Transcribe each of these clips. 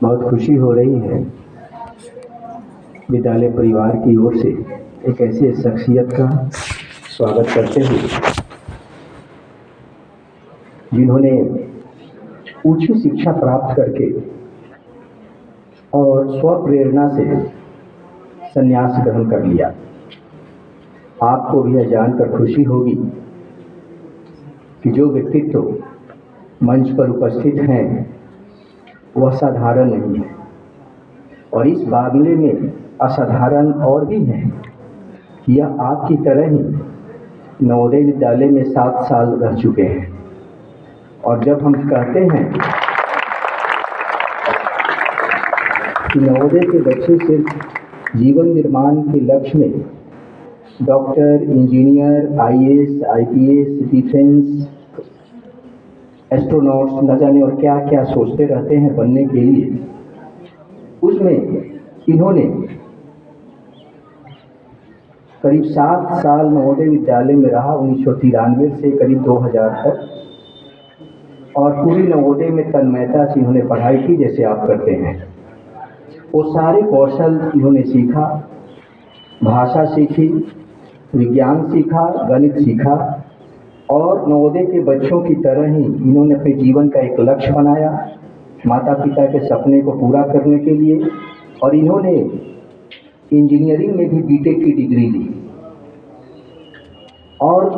बहुत खुशी हो रही है विद्यालय परिवार की ओर से एक ऐसे शख्सियत का स्वागत करते हुए जिन्होंने उच्च शिक्षा प्राप्त करके और स्वप्रेरणा से संन्यास ग्रहण कर लिया। आपको भी यह जानकर खुशी होगी कि जो व्यक्तित्व मंच पर उपस्थित हैं वह साधारण नहीं है, और इस मामले में असाधारण और भी है। यह आपकी तरह ही नवोदय विद्यालय में 7 साल रह चुके हैं, और जब हम कहते हैं कि नवोदय के बच्चे सिर्फ जीवन निर्माण के लक्ष्य में doctor, engineer, IAS, IPS, defence, astronauts न जाने और क्या क्या सोचते रहते हैं बनने के लिए, उसमें इन्होंने करीब 7 साल नवोदय विद्यालय में रहा, 1993 से करीब 2000 तक, और पूरी नवोदय में तन्मयता से इन्होंने पढ़ाई की जैसे आप करते हैं। वो सारे कौशल इन्होंने सीखा, भाषा सीखी, विज्ञान सीखा, गणित सीखा, और नवोदय के बच्चों की तरह ही इन्होंने अपने जीवन का एक लक्ष्य बनाया माता पिता के सपने को पूरा करने के लिए, और इन्होंने इंजीनियरिंग में भी बीटेक की डिग्री ली, और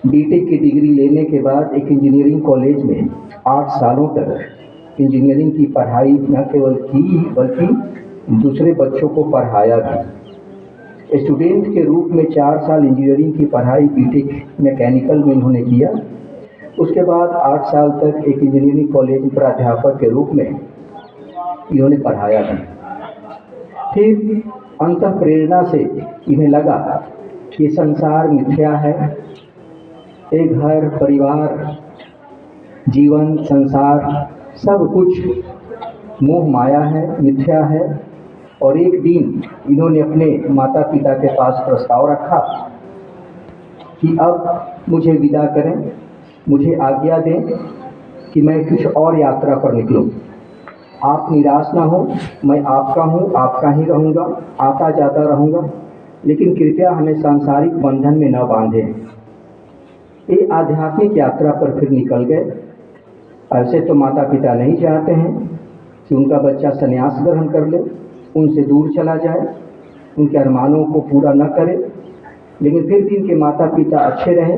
बीटेक की डिग्री लेने के बाद एक इंजीनियरिंग कॉलेज में 8 सालों तक इंजीनियरिंग की पढ़ाई न केवल की बल्कि दूसरे बच्चों को पढ़ाया भी। स्टूडेंट के रूप में 4 साल इंजीनियरिंग की पढ़ाई बीटेक मैकेनिकल में इन्होंने किया। उसके बाद 8 साल तक एक इंजीनियरिंग कॉलेज में प्राध्यापक के रूप में इन्होंने पढ़ाया भी। फिर अंतः प्रेरणा से इन्हें लगा कि संसार मिथ्या है, एक घर, परिवार, जीवन, संसार सब कुछ मोह माया है, मिथ्या है। और एक दिन इन्होंने अपने माता पिता के पास प्रस्ताव रखा कि अब मुझे विदा करें, मुझे आज्ञा दें कि मैं कुछ और यात्रा पर निकलूं। आप निराश ना हो, मैं आपका हूँ, आपका ही रहूँगा, आता जाता रहूँगा, लेकिन कृपया हमें सांसारिक बंधन में न बांधें। ये आध्यात्मिक यात्रा पर फिर निकल गए। ऐसे तो माता पिता नहीं चाहते हैं कि उनका बच्चा संन्यास ग्रहण कर ले, उनसे दूर चला जाए, उनके अरमानों को पूरा न करे, लेकिन फिर भी इनके माता पिता अच्छे रहे।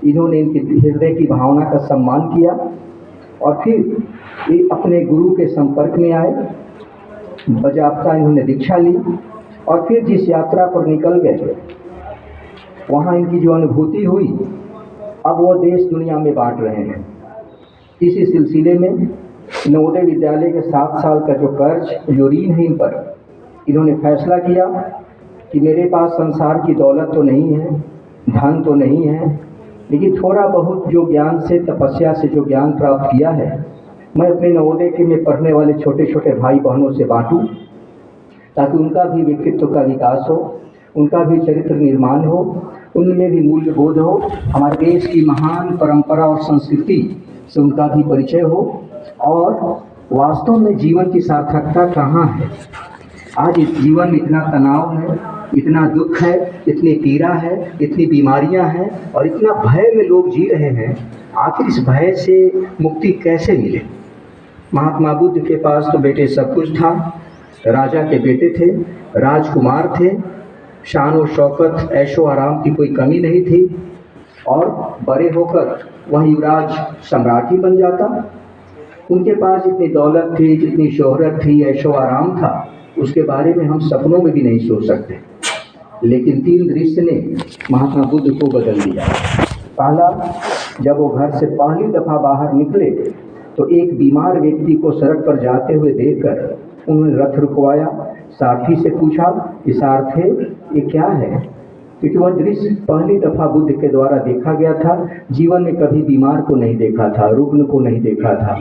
इन्होंने इनके हृदय की भावना का सम्मान किया, और फिर ये अपने गुरु के संपर्क में आए, बजाबता इन्होंने दीक्षा ली, और फिर जिस यात्रा पर निकल गए वहाँ इनकी जो अनुभूति हुई अब वो देश दुनिया में बांट रहे हैं। इसी सिलसिले में नवोदय विद्यालय के 7 साल का जो कर्ज, जो ऋण है इन पर, इन्होंने फैसला किया कि मेरे पास संसार की दौलत तो नहीं है, धन तो नहीं है, लेकिन थोड़ा बहुत जो ज्ञान से, तपस्या से जो ज्ञान प्राप्त किया है, मैं अपने नवोदय के में पढ़ने वाले छोटे छोटे भाई बहनों से बांटूं, ताकि उनका भी व्यक्तित्व का विकास हो, उनका भी चरित्र निर्माण हो, उनमें भी मूल्य बोध हो, हमारे देश की महान परंपरा और संस्कृति से उनका भी परिचय हो, और वास्तव में जीवन की सार्थकता कहाँ है। आज इस जीवन में इतना तनाव है, इतना दुख है, इतनी पीड़ा है, इतनी बीमारियां हैं, और इतना भय में लोग जी रहे हैं। आखिर इस भय से मुक्ति कैसे मिले। महात्मा बुद्ध के पास तो बेटे सब कुछ था, राजा के बेटे थे, राजकुमार थे, शान और शौकत, ऐशो आराम की कोई कमी नहीं थी, और बड़े होकर वह युवराज सम्राट ही बन जाता। उनके पास जितनी दौलत थी, जितनी शोहरत थी, ऐशो आराम था, उसके बारे में हम सपनों में भी नहीं सोच सकते। लेकिन 3 दृश्य ने महात्मा बुद्ध को बदल दिया। पहला, जब वो घर से पहली दफ़ा बाहर निकले तो एक बीमार व्यक्ति को सड़क पर जाते हुए देखकर उन्होंने रथ रुकवाया, सारथी से पूछा कि सारथे ये क्या है, क्योंकि वह दृश्य पहली दफ़ा बुद्ध के द्वारा देखा गया था। जीवन में कभी बीमार को नहीं देखा था, रुग्ण को नहीं देखा था,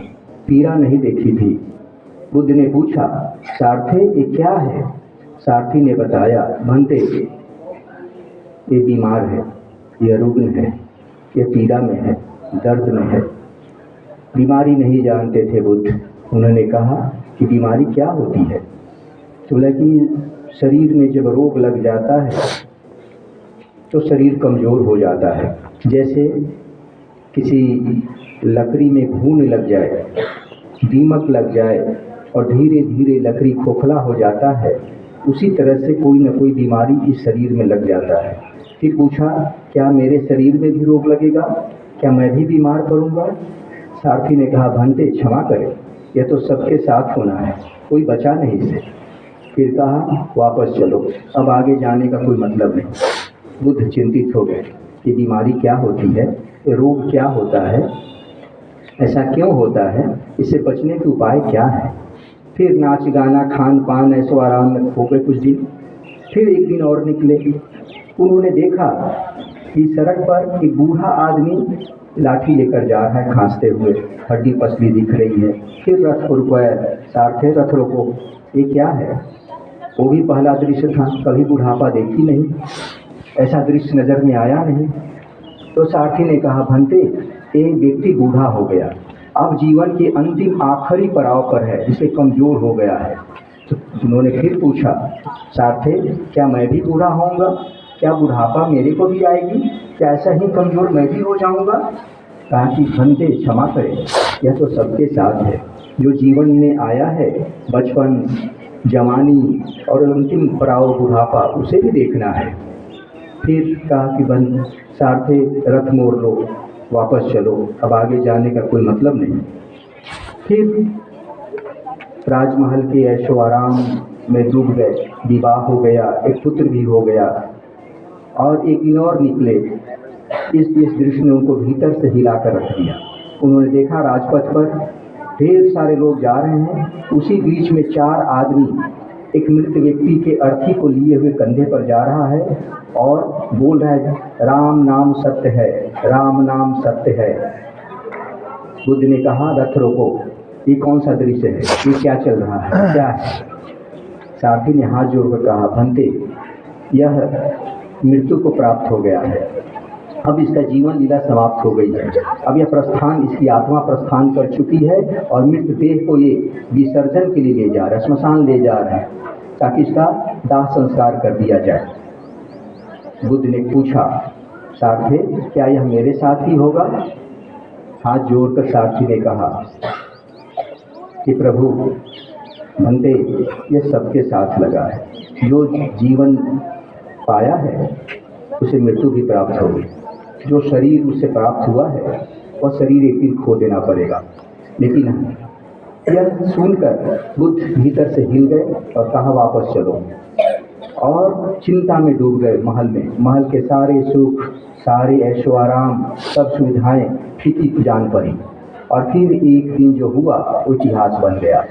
पीड़ा नहीं देखी थी। बुद्ध ने पूछा, सारथे ये क्या है? सारथी ने बताया, भंते ये बीमार है, ये रुग्ण है, ये पीड़ा में है, दर्द में है। बीमारी नहीं जानते थे बुद्ध, उन्होंने कहा कि बीमारी क्या होती है? तो बोला कि शरीर में जब रोग लग जाता है तो शरीर कमज़ोर हो जाता है। जैसे किसी लकड़ी में घून लग जाए, दीमक लग जाए और धीरे धीरे लकड़ी खोखला हो जाता है, उसी तरह से कोई न कोई बीमारी इस शरीर में लग जाता है। फिर पूछा, क्या मेरे शरीर में भी रोग लगेगा? क्या मैं भी बीमार पड़ूंगा? सारथी ने कहा, भंते क्षमा करें, यह तो सबके साथ होना है, कोई बचा नहीं इससे। फिर कहा, वापस चलो, अब आगे जाने का कोई मतलब नहीं। बुद्ध चिंतित हो गए कि बीमारी क्या होती है, ये रोग क्या होता है, ऐसा क्यों होता है, इससे बचने के उपाय क्या है। फिर नाच गाना खान पान ऐसो आराम में हो गए कुछ दिन। फिर एक दिन और निकले, उन्होंने देखा कि सड़क पर एक बूढ़ा आदमी लाठी लेकर जा रहा है, खांसते हुए, हड्डी पसली दिख रही है। फिर रथ को रुकवाया, सारथे रथ रोको, ये क्या है? वो भी पहला दृश्य था, कभी बुढ़ापा देखी नहीं, ऐसा दृश्य नजर में आया नहीं। तो सारथी ने कहा, भंते एक व्यक्ति बूढ़ा हो गया, अब जीवन के अंतिम आखिरी पड़ाव पर है, इसे कमजोर हो गया है। तो उन्होंने फिर पूछा, सारथे क्या मैं भी बूढ़ा होऊंगा? क्या बुढ़ापा मेरे को भी आएगी? क्या ऐसा ही कमजोर मैं भी हो जाऊंगा? कहा कि भंते क्षमा करें, यह तो सबके साथ है। जो जीवन में आया है, बचपन, जवानी और अंतिम पड़ाव बुढ़ापा, उसे भी देखना है। फिर कहा कि बंद सारथे रथ मोड़ लो, वापस चलो, अब आगे जाने का कोई मतलब नहीं। फिर राजमहल के ऐशो आराम में डूब गए, विवाह हो गया, एक पुत्र भी हो गया। और एक दिन और निकले, इस दृश्य ने उनको भीतर से हिलाकर रख दिया। उन्होंने देखा राजपथ पर ढेर सारे लोग जा रहे हैं, उसी बीच में 4 आदमी एक मृत व्यक्ति के अर्थी को लिए हुए कंधे पर जा रहा है और बोल रहा है, राम नाम सत्य है, राम नाम सत्य है। बुद्ध ने कहा, रथ रोको, ये कौन सा दृश्य है, ये क्या चल रहा है, क्या है? सारथी ने हाथ जोड़कर कहा, भंते यह मृत्यु को प्राप्त हो गया है, अब इसका जीवन लीला समाप्त हो गई है। अब यह प्रस्थान, इसकी आत्मा प्रस्थान कर चुकी है और मृत देह को ये विसर्जन के लिए ले जा रहा है, श्मशान ले जा रहा है, ताकि इसका दाह संस्कार कर दिया जाए। बुद्ध ने पूछा, सारथे क्या यह मेरे साथ ही होगा? हाथ जोड़कर सारथी ने कहा कि प्रभु भंते यह सबके साथ लगा है, जो जीवन पाया है उसे मृत्यु भी प्राप्त होगी, जो शरीर उससे प्राप्त हुआ है वह शरीर एक दिन खो देना पड़ेगा। लेकिन यह सुनकर बुद्ध भीतर से हिल गए और कहा, वापस चलो। और चिंता में डूब गए महल में। महल के सारे सुख, सारे ऐशो आराम, सब सुविधाएं फीकी जान पड़ी। और फिर एक दिन जो हुआ वो इतिहास बन गया।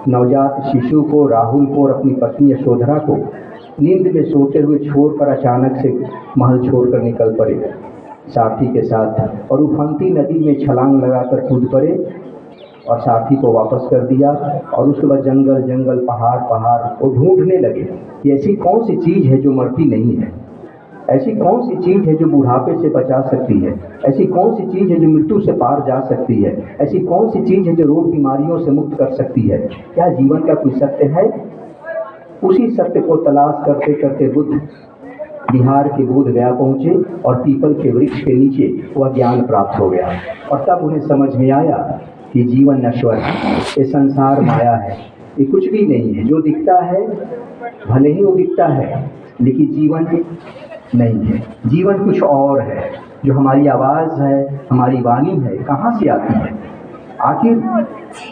नवजात शिशु को, राहुल को और अपनी पत्नी यशोधरा को नींद में सोते हुए छोड़कर अचानक से महल छोड़कर निकल पड़े सारथी के साथ, और उफनती नदी में छलांग लगाकर कूद पड़े और सारथी को वापस कर दिया। और उसके बाद जंगल जंगल, पहाड़ पहाड़, वो ढूंढने लगे कि ऐसी कौन सी चीज़ है जो मरती नहीं है, ऐसी कौन सी चीज़ है जो बुढ़ापे से बचा सकती है, ऐसी कौन सी चीज़ है जो मृत्यु से पार जा सकती है, ऐसी कौन सी चीज़ है जो रोग बीमारियों से मुक्त कर सकती है। क्या जीवन का कोई सत्य है? उसी सत्य को तलाश करते करते बुद्ध बिहार के बोध गया पहुँचे और पीपल के वृक्ष के नीचे वह ज्ञान प्राप्त हो गया। और तब उन्हें समझ में आया कि जीवन नश्वर है, ये संसार माया है, ये कुछ भी नहीं है। जो दिखता है भले ही वो दिखता है, लेकिन जीवन नहीं है। जीवन कुछ और है। जो हमारी आवाज़ है, हमारी वाणी है, कहाँ से आती है? आखिर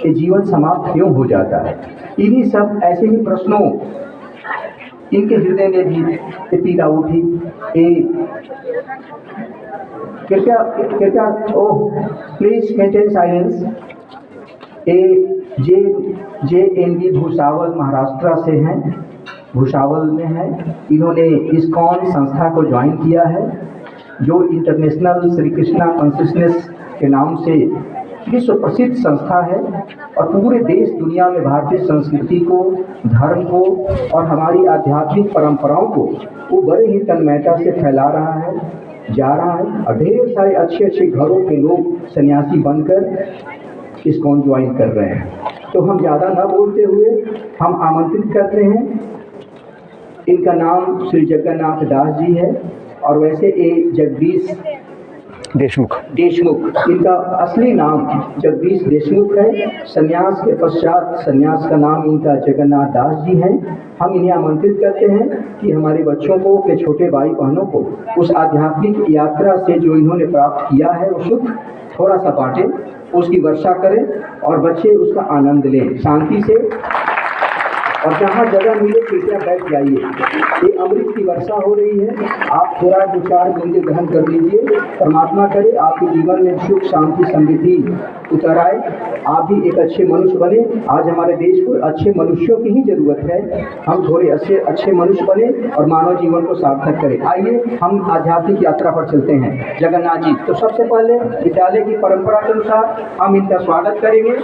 ये जीवन समाप्त क्यों हो जाता है? इन्हीं सब ऐसे ही प्रश्नों इनके हृदय में भी पीड़ा उठी। कृपया oh please maintain silence. JNV. Bhusawal Maharashtra से हैं, भुसावल में है। इन्होंने इस्कॉन संस्था को ज्वाइन किया है, जो इंटरनेशनल श्री कृष्णा कॉन्शियसनेस के नाम से विश्व प्रसिद्ध संस्था है और पूरे देश दुनिया में भारतीय संस्कृति को, धर्म को और हमारी आध्यात्मिक परंपराओं को वो बड़े ही तन्मयता से फैला रहा है, जा रहा है। और ढेर सारे अच्छे अच्छे घरों के लोग सन्यासी बनकर इस्कॉन ज्वाइन कर रहे हैं। तो हम ज़्यादा न बोलते हुए हम आमंत्रित करते हैं। इनका नाम श्री जगन्नाथ दास जी है और वैसे ये जगदीश देशमुख इनका असली नाम जगदीश देशमुख है। संन्यास के पश्चात संन्यास का नाम इनका जगन्नाथ दास जी है। हम इन्हें आमंत्रित करते हैं कि हमारे बच्चों को के छोटे भाई बहनों को उस आध्यात्मिक यात्रा से जो इन्होंने प्राप्त किया है वो सुख थोड़ा सा बांटें, उसकी वर्षा करें और बच्चे उसका आनंद लें शांति से। और जहाँ जगह मिले कृपया बैठ जाइए। ये अमृत की वर्षा हो रही है, आप थोड़ा 2-4 बूंदे ग्रहण कर लीजिए। परमात्मा करे आपके जीवन में सुख शांति समृद्धि उतर आए, आप भी एक अच्छे मनुष्य बने। आज हमारे देश को अच्छे मनुष्यों की ही जरूरत है। हम थोड़े अच्छे मनुष्य बने और मानव जीवन को सार्थक करें। आइए हम आध्यात्मिक यात्रा पर चलते हैं जगन्नाथ जी। तो सबसे पहले विद्यालय की परंपरा के अनुसार हम इनका स्वागत करेंगे।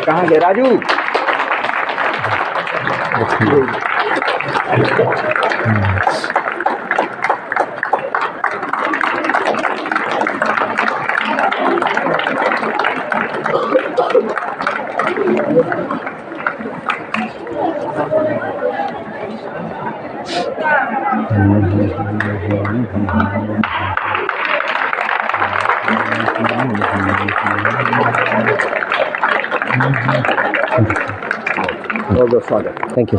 कहाँ गए राजू? बहुत स्वागत। Thank you.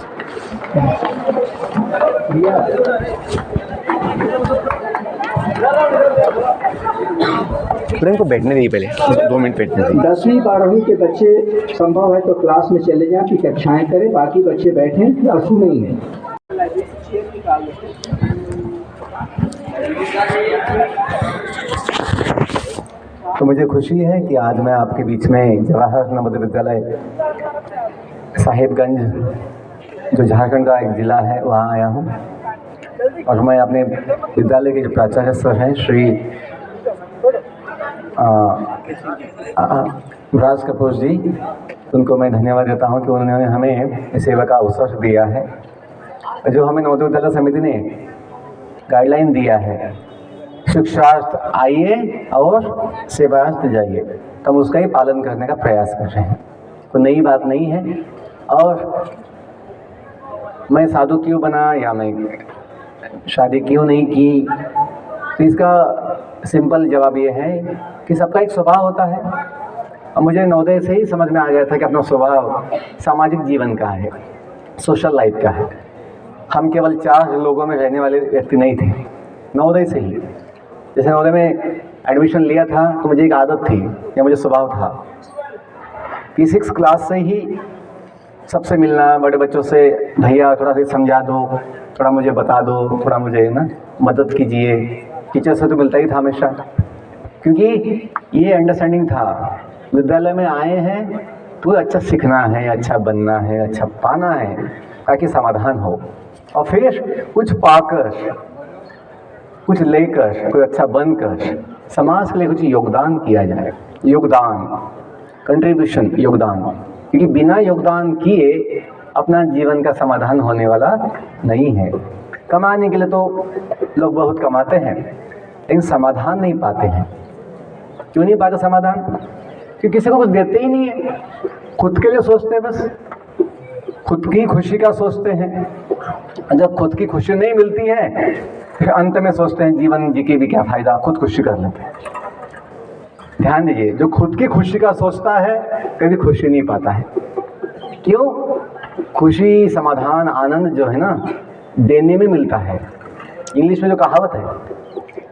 को बैठने दीजिए, पहले 2 मिनट बैठने दीजिए। 10वीं 12वीं के बच्चे संभव है तो क्लास में चले जाएं कि कक्षाएं करें, बाकी बच्चे बैठें, अशु नहीं है। तो मुझे खुशी है कि आज मैं आपके बीच में जवाहर नवोदय विद्यालय साहिबगंज जो झारखंड का एक ज़िला है वहाँ आया हूँ। और मैं अपने विद्यालय के जो प्राचार्य सर हैं श्री राज कपूर जी, उनको मैं धन्यवाद देता हूँ कि उन्होंने हमें इस सेवा का अवसर दिया है। जो हमें नवोदय विद्यालय समिति ने गाइडलाइन दिया है, शिक्षार्थ आइए और सेवार्थ जाइए, तो हम उसका ही पालन करने का प्रयास कर रहे हैं। कोई नई बात नहीं है। और मैं साधु क्यों बना या मैं शादी क्यों नहीं की, तो इसका सिंपल जवाब ये है कि सबका एक स्वभाव होता है। और मुझे नवोदय से ही समझ में आ गया था कि अपना स्वभाव सामाजिक जीवन का है, सोशल लाइफ का है। हम केवल 4 लोगों में रहने वाले व्यक्ति नहीं थे। नवोदय से ही, जैसे नवोदय में एडमिशन लिया था तो मुझे एक आदत थी या मुझे स्वभाव था कि 6 क्लास से ही सबसे मिलना, बड़े बच्चों से भैया थोड़ा सा समझा दो, थोड़ा मुझे बता दो, थोड़ा मुझे ना मदद कीजिए। टीचर से तो मिलता ही था हमेशा, क्योंकि ये अंडरस्टैंडिंग था विद्यालय में आए हैं तो अच्छा सीखना है, अच्छा बनना है, अच्छा पाना है, ताकि समाधान हो। और फिर कुछ पाकर, कुछ लेकर, कुछ अच्छा बनकर समाज के लिए कुछ योगदान किया जाए। योगदान, कंट्रीब्यूशन, योगदान, क्योंकि बिना योगदान किए अपना जीवन का समाधान होने वाला नहीं है। कमाने के लिए तो लोग बहुत कमाते हैं, लेकिन समाधान नहीं पाते हैं। क्यों नहीं पाते समाधान? क्योंकि किसी को कुछ देते ही नहीं है, खुद के लिए सोचते हैं, बस खुद की खुशी का सोचते हैं। जब खुद की खुशी नहीं मिलती है फिर अंत में सोचते हैं जीवन जी के भी क्या फ़ायदा, खुद खुशी कर लेते हैं। ध्यान दीजिए, जो खुद की खुशी का सोचता है कभी खुशी नहीं पाता है। क्यों? खुशी, समाधान, आनंद जो है ना, देने में मिलता है। इंग्लिश में जो कहावत है,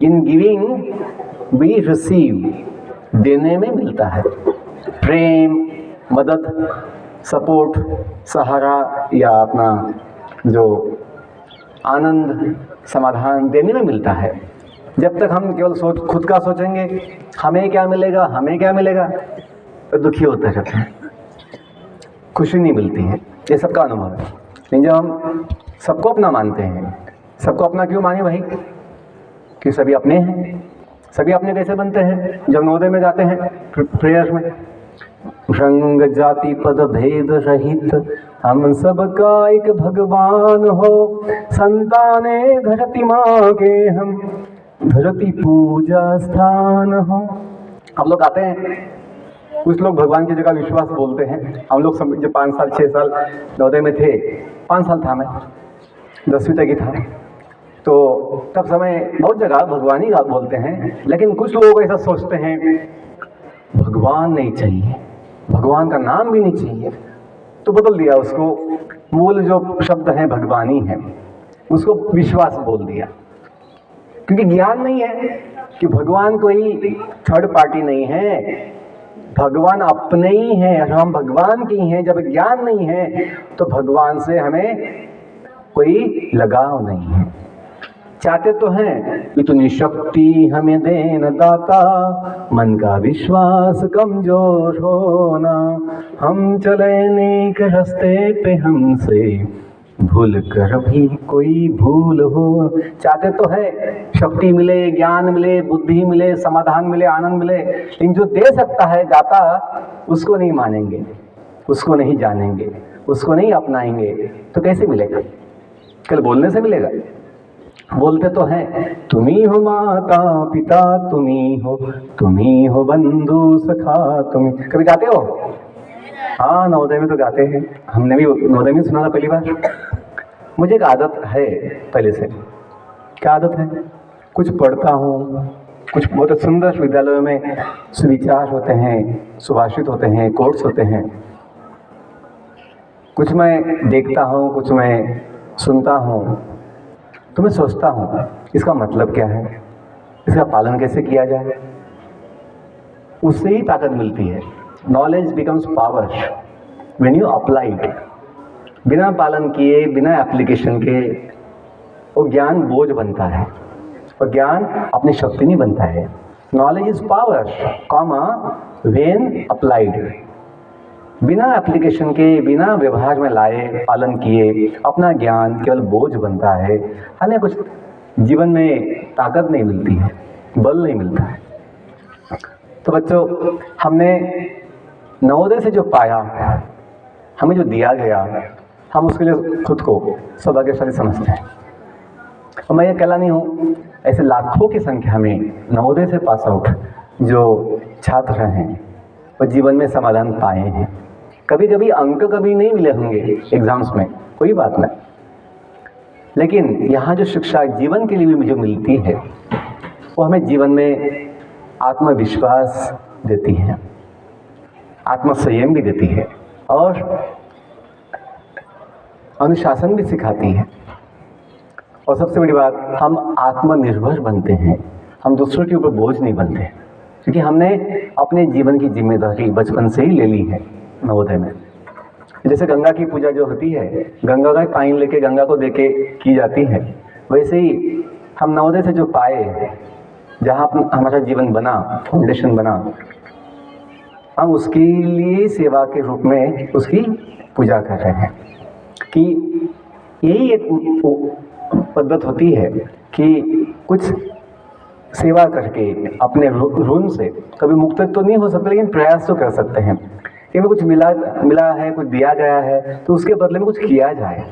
इन गिविंग वी रिसीव, देने में मिलता है। प्रेम, मदद, सपोर्ट, सहारा या अपना जो आनंद, समाधान देने में मिलता है। जब तक हम केवल खुद का सोचेंगे, हमें क्या मिलेगा, हमें क्या मिलेगा, तो दुखी होते रहते हैं, खुशी नहीं मिलती है। ये सबका अनुभव है। लेकिन जब हम सबको अपना मानते हैं, सबको अपना क्यों माने भाई? कि सभी अपने हैं। सभी अपने कैसे बनते हैं? जब नवोदय में जाते हैं प्रेयर्स में, रंग जाति पद भेद रहित हम सबका एक भगवान हो, संताने धरती माँ के हम धरती पूजा स्थान हो। हम लोग आते हैं, कुछ लोग भगवान की जगह विश्वास बोलते हैं। हम लोग सब जब 5 साल 6 साल नवोदय में थे, 5 साल था मैं, 10वीं तक ही था, तो तब समय बहुत जगह भगवान ही बोलते हैं। लेकिन कुछ लोग ऐसा सोचते हैं भगवान नहीं चाहिए, भगवान का नाम भी नहीं चाहिए, तो बदल दिया उसको, मूल जो शब्द है भगवान ही है, उसको विश्वास बोल दिया। क्योंकि ज्ञान नहीं है कि भगवान कोई थर्ड पार्टी नहीं है, भगवान अपने ही हैं, हम भगवान के ही हैं। जब ज्ञान नहीं है तो भगवान से हमें कोई लगाव नहीं है। चाहते तो हैं इतनी शक्ति हमें देना दाता, मन का विश्वास कमजोर होना, हम चले नेक रास्ते पे हमसे भूल कर भी कोई भूल हो। चाहते तो है शक्ति मिले, ज्ञान मिले, बुद्धि मिले, समाधान मिले, आनंद मिले, लेकिन जो दे सकता है दाता, उसको नहीं मानेंगे, उसको नहीं जानेंगे, उसको नहीं अपनाएंगे, तो कैसे मिलेगा? कल बोलने से मिलेगा? बोलते तो हैं तुम्ही हो माता पिता, तुम्ही हो बंधु सखा, तुम्ही। कभी गाते हो? हाँ, नवोदय में तो गाते हैं, हमने भी नवोदय में सुना था पहली बार। मुझे एक आदत है पहले से। क्या आदत है? कुछ पढ़ता हूँ, कुछ बहुत सुंदर विद्यालयों में सुविचार होते हैं, सुभाषित होते हैं, कोट्स होते हैं, कुछ मैं देखता हूँ, कुछ मैं सुनता हूँ, तो मैं सोचता हूँ इसका मतलब क्या है, इसका पालन कैसे किया जाए, उससे ही ताकत मिलती है। Knowledge becomes power when you apply it. बिना पालन किए, बिना एप्लीकेशन के वो ज्ञान बोझ बनता है, और ज्ञान अपनी शक्ति नहीं बनता है। Knowledge is power comma when applied. बिना एप्लीकेशन के, बिना व्यवहार में लाए, पालन किए, अपना ज्ञान केवल बोझ बनता है, हमें कुछ जीवन में ताकत नहीं मिलती है, बल नहीं मिलता है। तो बच्चों, हमने नवोदय से जो पाया, हमें जो दिया गया, हम उसके लिए खुद को सौभाग्यशाली समझते हैं। और मैं ये अकेला नहीं हूँ, ऐसे लाखों की संख्या में नवोदय से पास आउट जो छात्र हैं और जीवन में समाधान पाए हैं। कभी कभी अंक कभी नहीं मिले होंगे एग्जाम्स में, कोई बात नहीं, लेकिन यहाँ जो शिक्षा जीवन के लिए भी मुझे मिलती है, वो हमें जीवन में आत्मविश्वास देती है, आत्मसंयम भी देती है, और अनुशासन भी सिखाती है। और सबसे बड़ी बात, हम आत्मनिर्भर बनते हैं, हम दूसरों के ऊपर बोझ नहीं बनते, क्योंकि हमने अपने जीवन की जिम्मेदारी बचपन से ही ले ली है नवोदय में। जैसे गंगा की पूजा जो होती है, गंगा का पानी लेके गंगा को देके की जाती है, वैसे ही हम नवोदय से जो पाए, जहाँ हमारा जीवन बना, फाउंडेशन बना, हम उसके लिए सेवा के रूप में उसकी पूजा कर रहे हैं। कि यही एक पद्धत होती है कि कुछ सेवा करके अपने ऋण से कभी मुक्त तो नहीं हो सकते, लेकिन प्रयास तो कर सकते हैं कि हमें कुछ मिला है, कुछ दिया गया है, तो उसके बदले में कुछ किया जाए,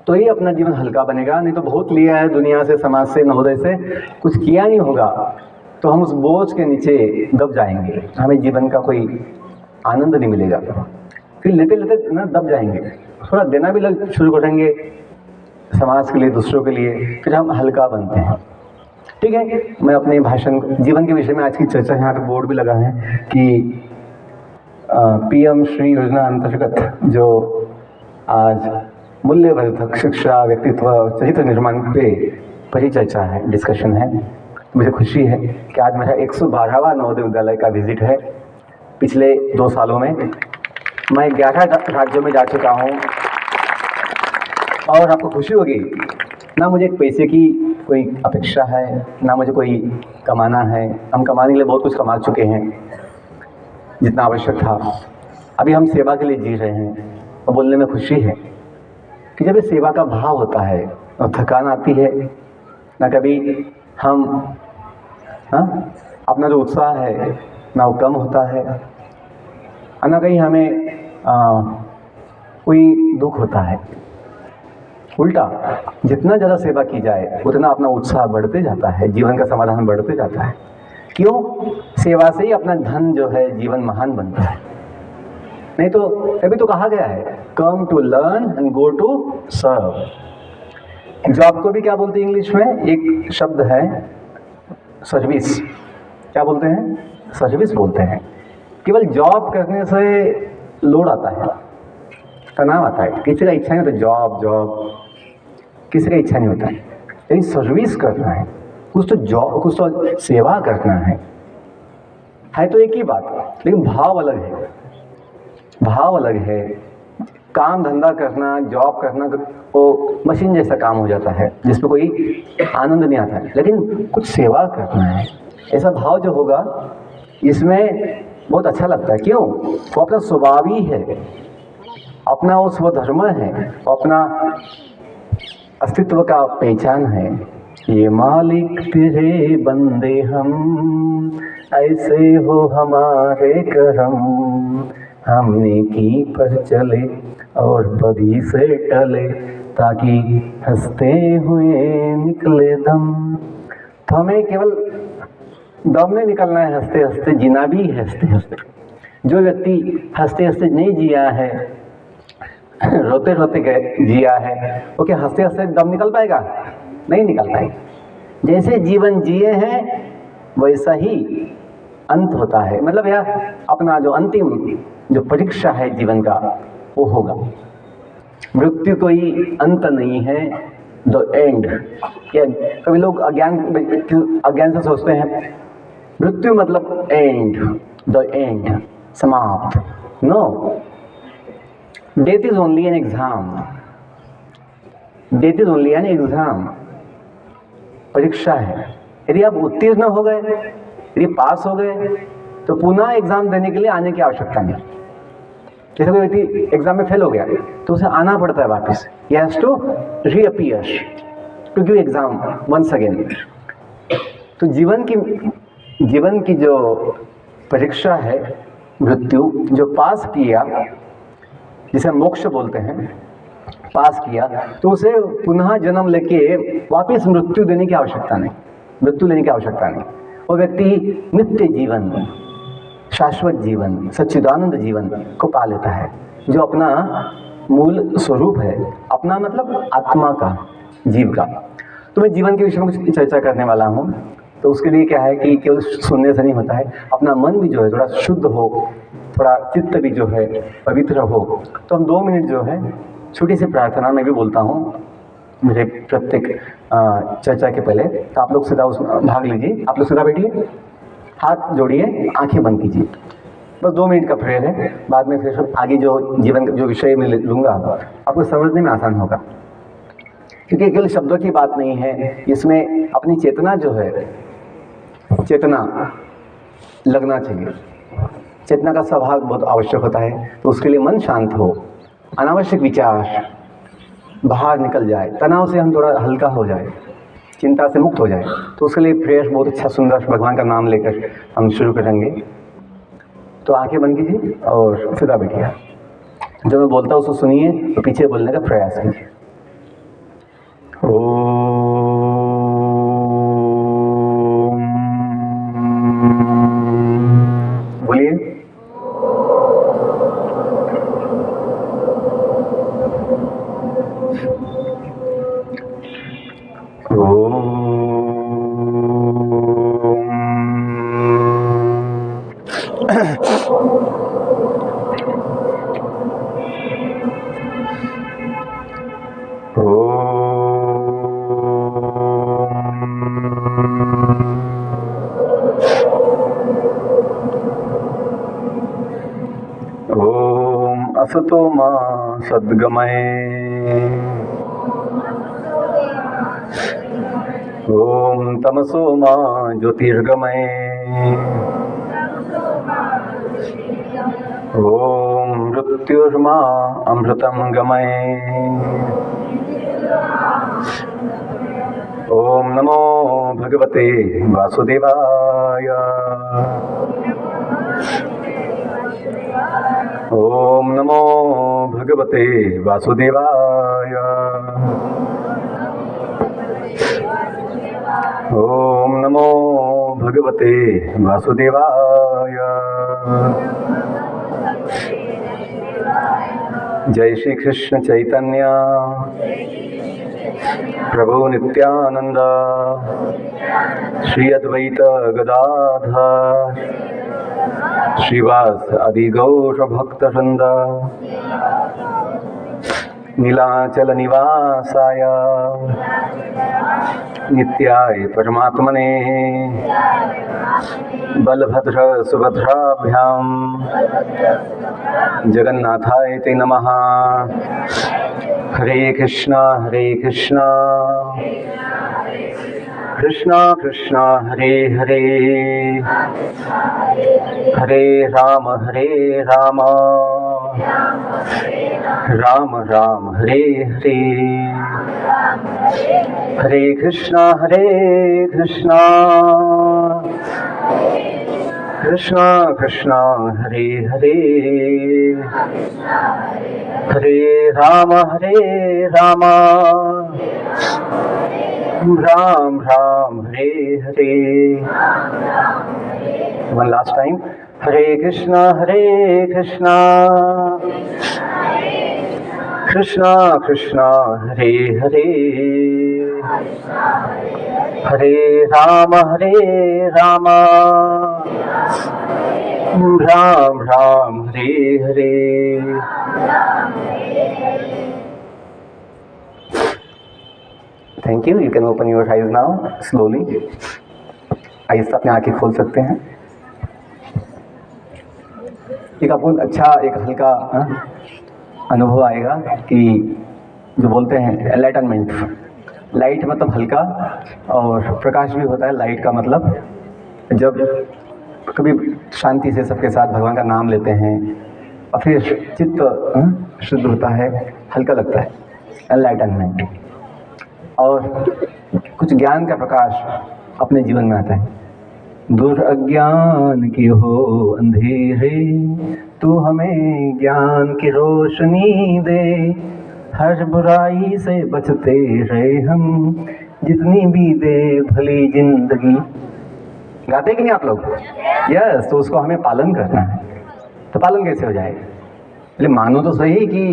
तो ही अपना जीवन हल्का बनेगा। नहीं तो बहुत लिया है दुनिया से, समाज से, नवोदय से, कुछ किया नहीं होगा तो हम उस बोझ के नीचे दब जाएंगे, हमें जीवन का कोई आनंद नहीं मिलेगा, फिर लेते लेते ना दब जाएंगे, थोड़ा देना भी शुरू करेंगे समाज के लिए, दूसरों के लिए, फिर हम हल्का बनते हैं। ठीक है, मैं अपने भाषण जीवन के विषय में आज की चर्चा, यहाँ पे बोर्ड भी लगा है कि PM श्री योजना अंतर्गत जो आज मूल्यवर्धक शिक्षा, व्यक्तित्व और चरित्र निर्माण पे परिचर्चा है, डिस्कशन है। मुझे खुशी है कि आज मेरा 112वां नवोदय विद्यालय का विजिट है। पिछले 2 सालों में मैं 11 राज्यों में जा चुका हूँ, और आपको खुशी होगी, ना मुझे पैसे की कोई अपेक्षा है, ना मुझे कोई कमाना है। हम कमाने के लिए बहुत कुछ कमा चुके हैं, जितना आवश्यक था। अभी हम सेवा के लिए जी रहे हैं, और बोलने में खुशी है कि जब ये सेवा का भाव होता है और थकान आती है, ना कभी हम अपना जो उत्साह है ना वो कम होता है, और ना कहीं हमें कोई दुख होता है। उल्टा जितना ज़्यादा सेवा की जाए उतना अपना उत्साह बढ़ते जाता है, जीवन का समाधान बढ़ते जाता है। क्यों? सेवा से ही अपना धन जो है जीवन महान बनता है। नहीं तो तभी तो कहा गया है come to learn and go to serve. Job को भी क्या बोलते हैं इंग्लिश में? एक शब्द है सर्विस। क्या बोलते हैं? सर्विस बोलते हैं। केवल जॉब करने से लोड आता है, तनाव आता है, किसी का इच्छा नहीं होता जॉब जॉब, किसी का इच्छा नहीं होता है। लेकिन सर्विस करना है, कुछ तो जॉब, कुछ तो सेवा करना है तो एक ही बात, लेकिन भाव अलग है। भाव अलग है। काम धंधा करना, जॉब करना वो मशीन जैसा काम हो जाता है जिसमें कोई आनंद नहीं आता है, लेकिन कुछ सेवा करना है, ऐसा भाव जो होगा इसमें बहुत अच्छा लगता है। क्यों? वो अपना स्वभाव ही है, अपना वो स्वधर्म है, अपना अस्तित्व का पहचान है। ये मालिक तेरे बंदे हम, ऐसे हो हमारे करम, हमने की पर चले और बदी से टले, ताकि हंसते हुए निकले दम। तो हमें केवल दम नहीं निकलना है, हंसते हंसते जीना भी हंसते हंसते। जो व्यक्ति हंसते हंसते नहीं जिया है, रोते रोते जिया है, वो क्या हंसते हंसते दम निकल पाएगा? नहीं निकल पाएगा। जैसे जीवन जिए हैं वैसा ही अंत होता है। मतलब यह अपना जो अंतिम जो परीक्षा है जीवन का वो होगा। मृत्यु कोई अंत नहीं है, द एंड। या कभी लोग अज्ञान से सोचते हैं मृत्यु मतलब एंड, द एंड, समाप्त। No, death is only an exam. Death is only an exam. परीक्षा है। यदि आप उत्तीर्ण हो गए, यदि पास हो गए, तो पुनः एग्जाम देने के लिए आने की आवश्यकता नहीं। जैसे कोई व्यक्ति एग्जाम में फेल हो गया तो उसे आना पड़ता है वापस। He has to reappear to give exam once again. तो जीवन की जो परीक्षा है मृत्यु, जो पास किया, जिसे मोक्ष बोलते हैं, पास किया, तो उसे पुनः जन्म लेके वापस मृत्यु देने की आवश्यकता नहीं, मृत्यु लेने की आवश्यकता नहीं। वो व्यक्ति नित्य जीवन, शाश्वत जीवन, सच्चिदानंद जीवन को पा लेता है, जो अपना मूल स्वरूप है, अपना मतलब आत्मा का, जीव का। तो मैं जीवन के विषय में कुछ चर्चा करने वाला हूँ। तो उसके लिए क्या है कि केवल सुनने से नहीं होता है, अपना मन भी जो है थोड़ा शुद्ध हो, थोड़ा चित्त भी जो है पवित्र हो। तो हम 2 मिनट जो है छोटी सी प्रार्थना में भी बोलता हूँ मेरे प्रत्येक चर्चा के पहले। तो आप लोग सीधा उसमें भाग लीजिए। आप लोग सीधा बैठिए, हाथ जोड़िए, आंखें बंद कीजिए। बस 2 मिनट का प्रेयर है। बाद में फिर आगे जो जीवन जो विषय में लूँगा आपको समझने में आसान होगा, क्योंकि केवल शब्दों की बात नहीं है, इसमें अपनी चेतना जो है, चेतना लगना चाहिए। चेतना का स्वभाव बहुत आवश्यक होता है। तो उसके लिए मन शांत हो, अनावश्यक विचार बाहर निकल जाए, तनाव से हम थोड़ा हल्का हो जाए, चिंता से मुक्त हो जाए। तो उसके लिए प्रेयर बहुत अच्छा सुंदर भगवान का नाम लेकर हम शुरू करेंगे। तो आंखें बंद कीजिए और सीधा बैठिए। जो मैं बोलता हूँ उसको सुनिए, तो पीछे बोलने का प्रयास कीजिए। बोलिए। असतो मा सद्गमय, ओम तमसो मा ज्योतिर्गमय, ओम मृत्युर्मा अमृतम गमय, ओम नमो भगवते वासुदेवाय, ओम नमो भगवते वासुदेवाय। ओम नमो भगवते वासुदेवाय। जय श्री कृष्ण चैतन्य प्रभु नित्यानंद श्री अद्वैत गदाधर श्रीवास आदि गौर भक्त वृंद नीलाचल निवासाय नित्याय परमात्मने बलभद्र सुभद्राभ्याम जगन्नाथाय ते नमः। Hare Krishna Krishna Krishna Hare Hare, Hare Rama Rama Rama Hare Hare. Hare Krishna Krishna Krishna Hare Hare, Hare Rama Rama Rama Hare Hare. One last time, Hare Krishna Krishna Krishna Hare Hare, Hare Rama Rama Rama Hare Hare. Thank you. You can open your eyes now slowly. आहिस्ता अपनी आंखें खोल सकते हैं। एक आपको अच्छा एक हल्का अनुभव आएगा कि जो बोलते हैं एनलाइटनमेंट। लाइट मतलब हल्का और प्रकाश भी होता है। लाइट का मतलब जब कभी शांति से सबके साथ भगवान का नाम लेते हैं और फिर चित्त शुद्ध होता है, हल्का लगता है, एनलाइटनमेंट। और कुछ ज्ञान का प्रकाश अपने जीवन में आता है। दूर अज्ञान की हो अंधेरे, तू हमें ज्ञान की रोशनी दे। हर बुराई से बचते रहे हम, जितनी भी दे भली जिंदगी। गाते कि नहीं आप लोग? यस। तो उसको हमें पालन करना है। तो पालन कैसे हो जाए? पहले मानो तो सही कि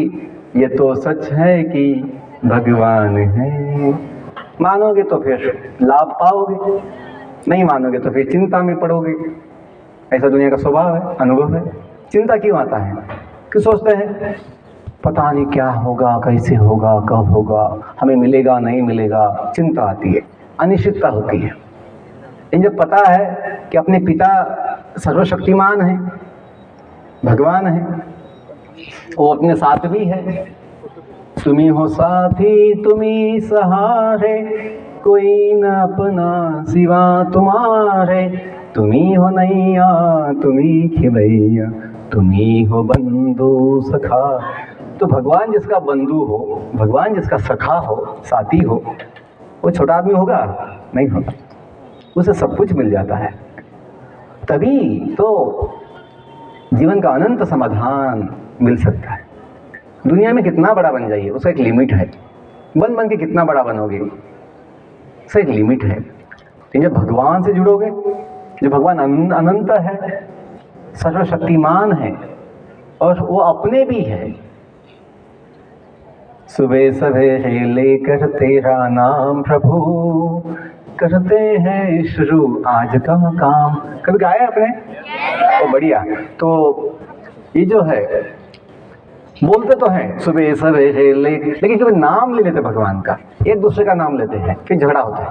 ये तो सच है कि भगवान है। मानोगे तो फिर लाभ पाओगे, नहीं मानोगे तो फिर चिंता में पड़ोगे। ऐसा दुनिया का स्वभाव है, अनुभव है। चिंता क्यों आता है? क्यों सोचते हैं पता नहीं क्या होगा, कैसे होगा, कब होगा, हमें मिलेगा नहीं मिलेगा। चिंता आती है, अनिश्चितता होती है। लेकिन जब पता है कि अपने पिता सर्वशक्तिमान है, भगवान है, वो अपने साथ भी है। तुम्ही हो साथी तुम्ही सहारे, कोई न अपना सिवा तुम्हारे। तुम्ही हो नैया तुम्ही खिवैया, तुम्ही हो बंधु सखा। तो भगवान जिसका बंधु हो, भगवान जिसका सखा हो, साथी हो, वो छोटा आदमी होगा? नहीं होगा। उसे सब कुछ मिल जाता है। तभी तो जीवन का अनंत समाधान मिल सकता है। दुनिया में कितना बड़ा बन जाइए, उसका एक लिमिट है। बन के कितना बड़ा बनोगे, उसका एक लिमिट है। लेकिन जब भगवान से जुड़ोगे, जो भगवान अनंत है, सर्वशक्तिमान है और वो अपने भी है। सुबह सवेरे लेकर तेरा नाम प्रभु, करते हैं शुरू आज का काम। कभी गाया आपने? तो बढ़िया। तो ये जो है बोलते तो हैं सुबह सवेरे लेकिन कभी नाम ले लेते भगवान का, एक दूसरे का नाम लेते हैं, फिर झगड़ा होता है।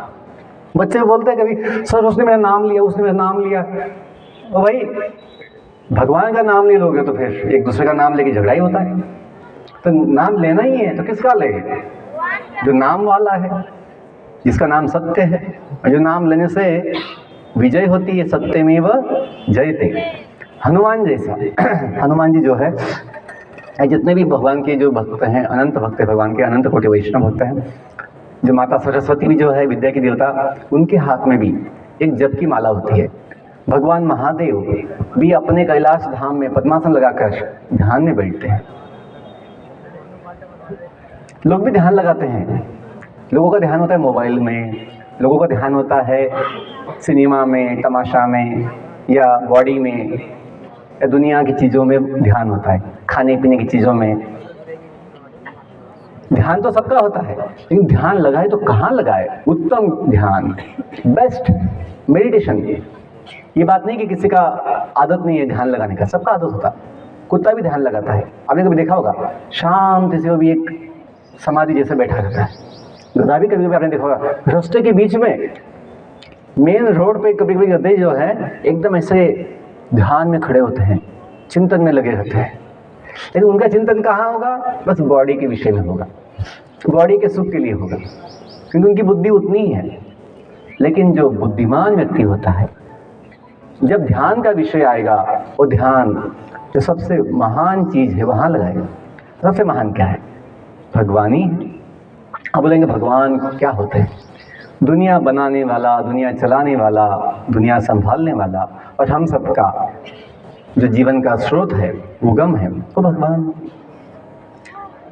बच्चे बोलते हैं कभी सर उसने मेरा नाम लिया, उसने मेरा नाम लिया। तो भाई भगवान का नाम ले लोगे तो फिर एक दूसरे का नाम लेके झगड़ा ही होता है। तो नाम लेना ही है तो किसका ले? जो नाम वाला है, जिसका नाम सत्य है। और जो नाम लेने से विजय होती है, सत्यमेव जयते। हनुमान जैसा हनुमान जी जो है, जितने भी भगवान के जो भक्त हैं, अनंत भक्त है भगवान के, अनंत कोटि वैष्णव भक्त हैं। जो माता सरस्वती भी जो है विद्या की देवता, उनके हाथ में भी एक जप की माला होती है। भगवान महादेव भी अपने कैलाश धाम में पद्मासन लगाकर ध्यान में बैठते हैं। लोग भी ध्यान लगाते हैं। लोगों का ध्यान होता है मोबाइल में, लोगों का ध्यान होता है सिनेमा में, तमाशा में, या बॉडी में, या दुनिया की चीज़ों में ध्यान होता है, खाने पीने की चीज़ों में। ध्यान तो सबका होता है, लेकिन ध्यान लगाए तो कहाँ लगाए? उत्तम ध्यान, बेस्ट मेडिटेशन। ये बात नहीं कि किसी का आदत नहीं है ध्यान लगाने का, सबका आदत होता है। कुत्ता भी ध्यान लगाता है, आपने कभी देखा होगा, शांति से वो भी एक समाधि जैसे बैठा रहता है। गधा भी कभी कभी आपने देखा होगा, रास्ते के बीच में मेन रोड पे कभी कभी गधे जो है एकदम ऐसे ध्यान में खड़े होते हैं, चिंतन में लगे रहते हैं। लेकिन उनका चिंतन कहाँ होगा? बस बॉडी के विषय में होगा, बॉडी के सुख के लिए होगा, क्योंकि उनकी बुद्धि उतनी ही है। लेकिन जो बुद्धिमान व्यक्ति होता है, जब ध्यान का विषय आएगा, वो ध्यान जो सबसे महान चीज़ है वहाँ लगाएगा। सबसे महान क्या है? भगवान ही है। अब बोलेंगे भगवान क्या होते हैं? दुनिया बनाने वाला, दुनिया चलाने वाला, दुनिया संभालने वाला, और हम सबका जो जीवन का स्रोत है, उगम है, वो भगवान।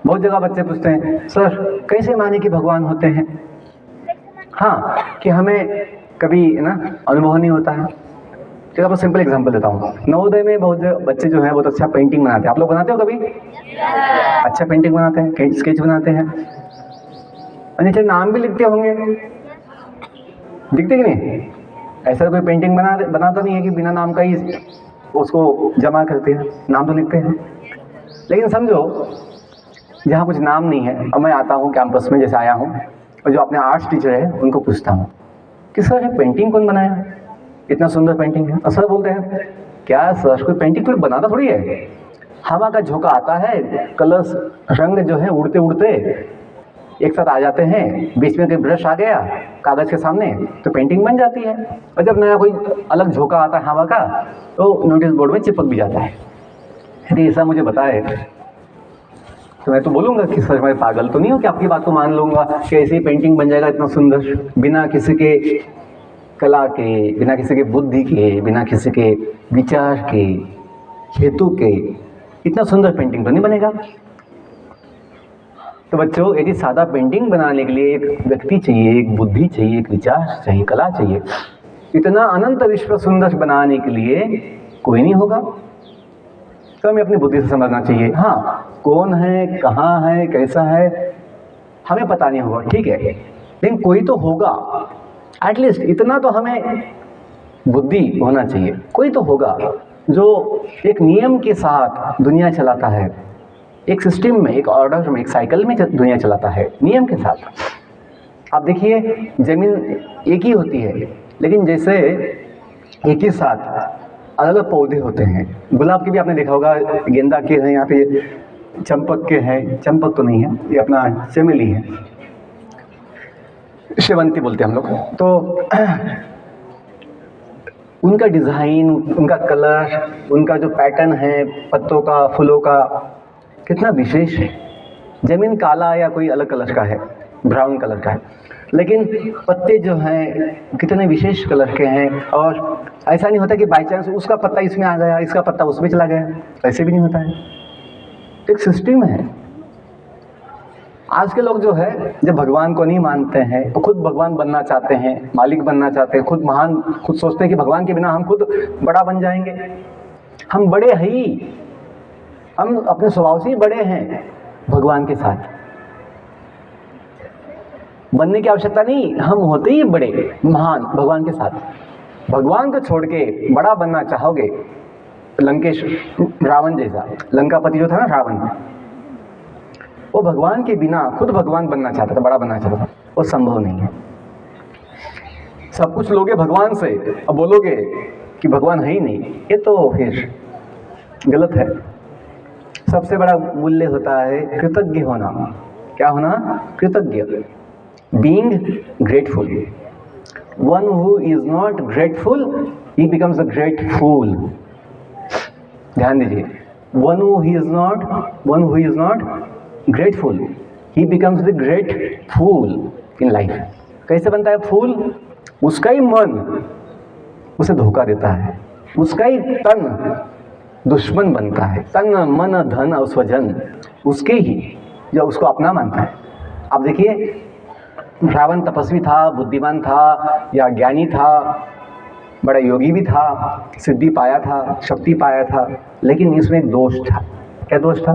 बहुत जगह बच्चे पूछते हैं, सर कैसे माने कि भगवान होते हैं? हाँ, कि हमें कभी ना अनुभव नहीं होता है। चलो आपको सिंपल एग्जांपल देता हूँ। नवोदय में बहुत बच्चे जो हैं बहुत अच्छा पेंटिंग बनाते हैं। आप लोग बनाते हो कभी? अच्छा पेंटिंग बनाते हैं, स्केच बनाते हैं, नीचे नाम भी लिखते होंगे, लिखते कि नहीं? ऐसा कोई पेंटिंग बनाता नहीं है कि बिना नाम का ही उसको जमा करते हैं, नाम तो लिखते हैं। लेकिन समझो जहाँ कुछ नाम नहीं है, और मैं आता हूँ कैंपस में, जैसे आया हूँ, और जो अपने आर्ट्स टीचर है उनको पूछता हूँ कि सर ये पेंटिंग कौन बनाया? इतना सुंदर पेंटिंग है। और सर बोलते हैं, क्या सर कोई पेंटिंग कोई बनाता थोड़ी है, हवा का झोंका आता है, कलर्स रंग जो है उड़ते उड़ते एक साथ आ जाते हैं, बीच में कोई ब्रश आ गया कागज़ के सामने तो पेंटिंग बन जाती है। और जब नया कोई अलग झोंका आता है हवा का तो नोटिस बोर्ड में चिपक भी जाता है। यदि ऐसा मुझे बताए तो मैं तो बोलूँगा कि सर मैं पागल तो नहीं हूँ कि आपकी बात को मान लूँगा कि ऐसे ही पेंटिंग बन जाएगा इतना सुंदर, बिना किसी के कला के, बिना किसी के बुद्धि के, बिना किसी के विचार के, हेतु के, इतना सुंदर पेंटिंग तो नहीं बनेगा। तो बच्चों, यदि सादा पेंटिंग बनाने के लिए एक व्यक्ति चाहिए, एक बुद्धि चाहिए, एक विचार चाहिए, कला चाहिए, इतना अनंत विश्व सुंदर बनाने के लिए कोई नहीं होगा। तो हमें अपनी बुद्धि से समझना चाहिए। हाँ, कौन है, कहाँ है, कैसा है, हमें पता नहीं होगा, ठीक है, लेकिन कोई तो होगा। एटलीस्ट इतना तो हमें बुद्धि होना चाहिए, कोई तो होगा जो एक नियम के साथ दुनिया चलाता है, एक सिस्टम में, एक ऑर्डर में, एक साइकिल में दुनिया चलाता है, नियम के साथ। आप देखिए, जमीन एक ही होती है, लेकिन जैसे एक ही साथ अलग अलग पौधे होते हैं। गुलाब के भी आपने देखा होगा, गेंदा के हैं, यहाँ पे चंपक के हैं, चंपक तो नहीं है, ये अपना चमेली है, शेवंती बोलते हैं हम लोग। तो उनका डिज़ाइन, उनका कलर, उनका जो पैटर्न है पत्तों का, फूलों का, कितना विशेष है। जमीन काला या कोई अलग कलर का है, ब्राउन कलर का है, लेकिन पत्ते जो हैं कितने विशेष कलर के हैं। और ऐसा नहीं होता कि बाई चांस उसका पत्ता इसमें आ गया, इसका पत्ता उसमें चला गया, ऐसे भी नहीं होता है, एक सिस्टम है। आज के लोग जो है जब भगवान को नहीं मानते हैं तो खुद भगवान बनना चाहते हैं, मालिक बनना चाहते हैं, खुद महान, खुद सोचते हैं कि भगवान के बिना हम खुद बड़ा बन जाएंगे। हम बड़े हैं ही, हम अपने स्वभाव से ही बड़े हैं भगवान के साथ, बनने की आवश्यकता नहीं, हम होते ही बड़े महान भगवान के साथ। भगवान को छोड़ के बड़ा बनना चाहोगे, लंकेश, रावण जैसा, लंकापति जो था ना रावण, वो भगवान के बिना खुद भगवान बनना चाहता था, बड़ा बनना चाहता था, वो संभव नहीं है। सब कुछ लोगे भगवान से और बोलोगे कि भगवान है ही नहीं, ये तो फिर गलत है। सबसे बड़ा मूल्य होता है कृतज्ञ होना। क्या होना? कृतज्ञ, being grateful. One who is not grateful he becomes a great fool. ध्यान दीजिए, one who is not grateful he becomes the great fool in life. कैसे बनता है फूल? उसका ही मन उसे धोखा देता है, उसका ही तन दुश्मन बनता है, तन मन धन और स्वजन उसके ही, जो उसको अपना मानता है। आप देखिए, रावण तपस्वी था, बुद्धिमान था या ज्ञानी था, बड़ा योगी भी था, सिद्धि पाया था, शक्ति पाया था, लेकिन इसमें एक दोष था। क्या दोष था?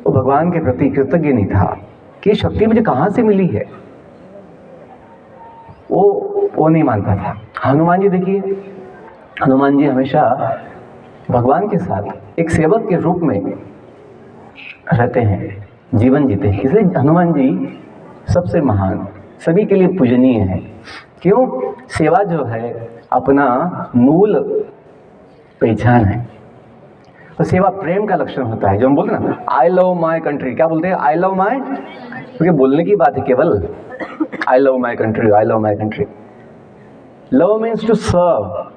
वो भगवान के प्रति कृतज्ञ नहीं था कि शक्ति मुझे कहाँ से मिली है, वो नहीं मानता था। हनुमान जी देखिए, हनुमान जी हमेशा भगवान के साथ एक सेवक के रूप में रहते हैं, जीवन जीते हैं। इसलिए हनुमान जी सबसे महान, सभी के लिए पूजनीय है। क्यों? सेवा जो है अपना मूल पहचान है। तो सेवा प्रेम का लक्षण होता है। जो हम बोलते हैं ना, आई लव माई कंट्री, क्या बोलते हैं? आई लव माई, क्योंकि बोलने की बात है केवल, I love my country, I love my country. Love means to serve,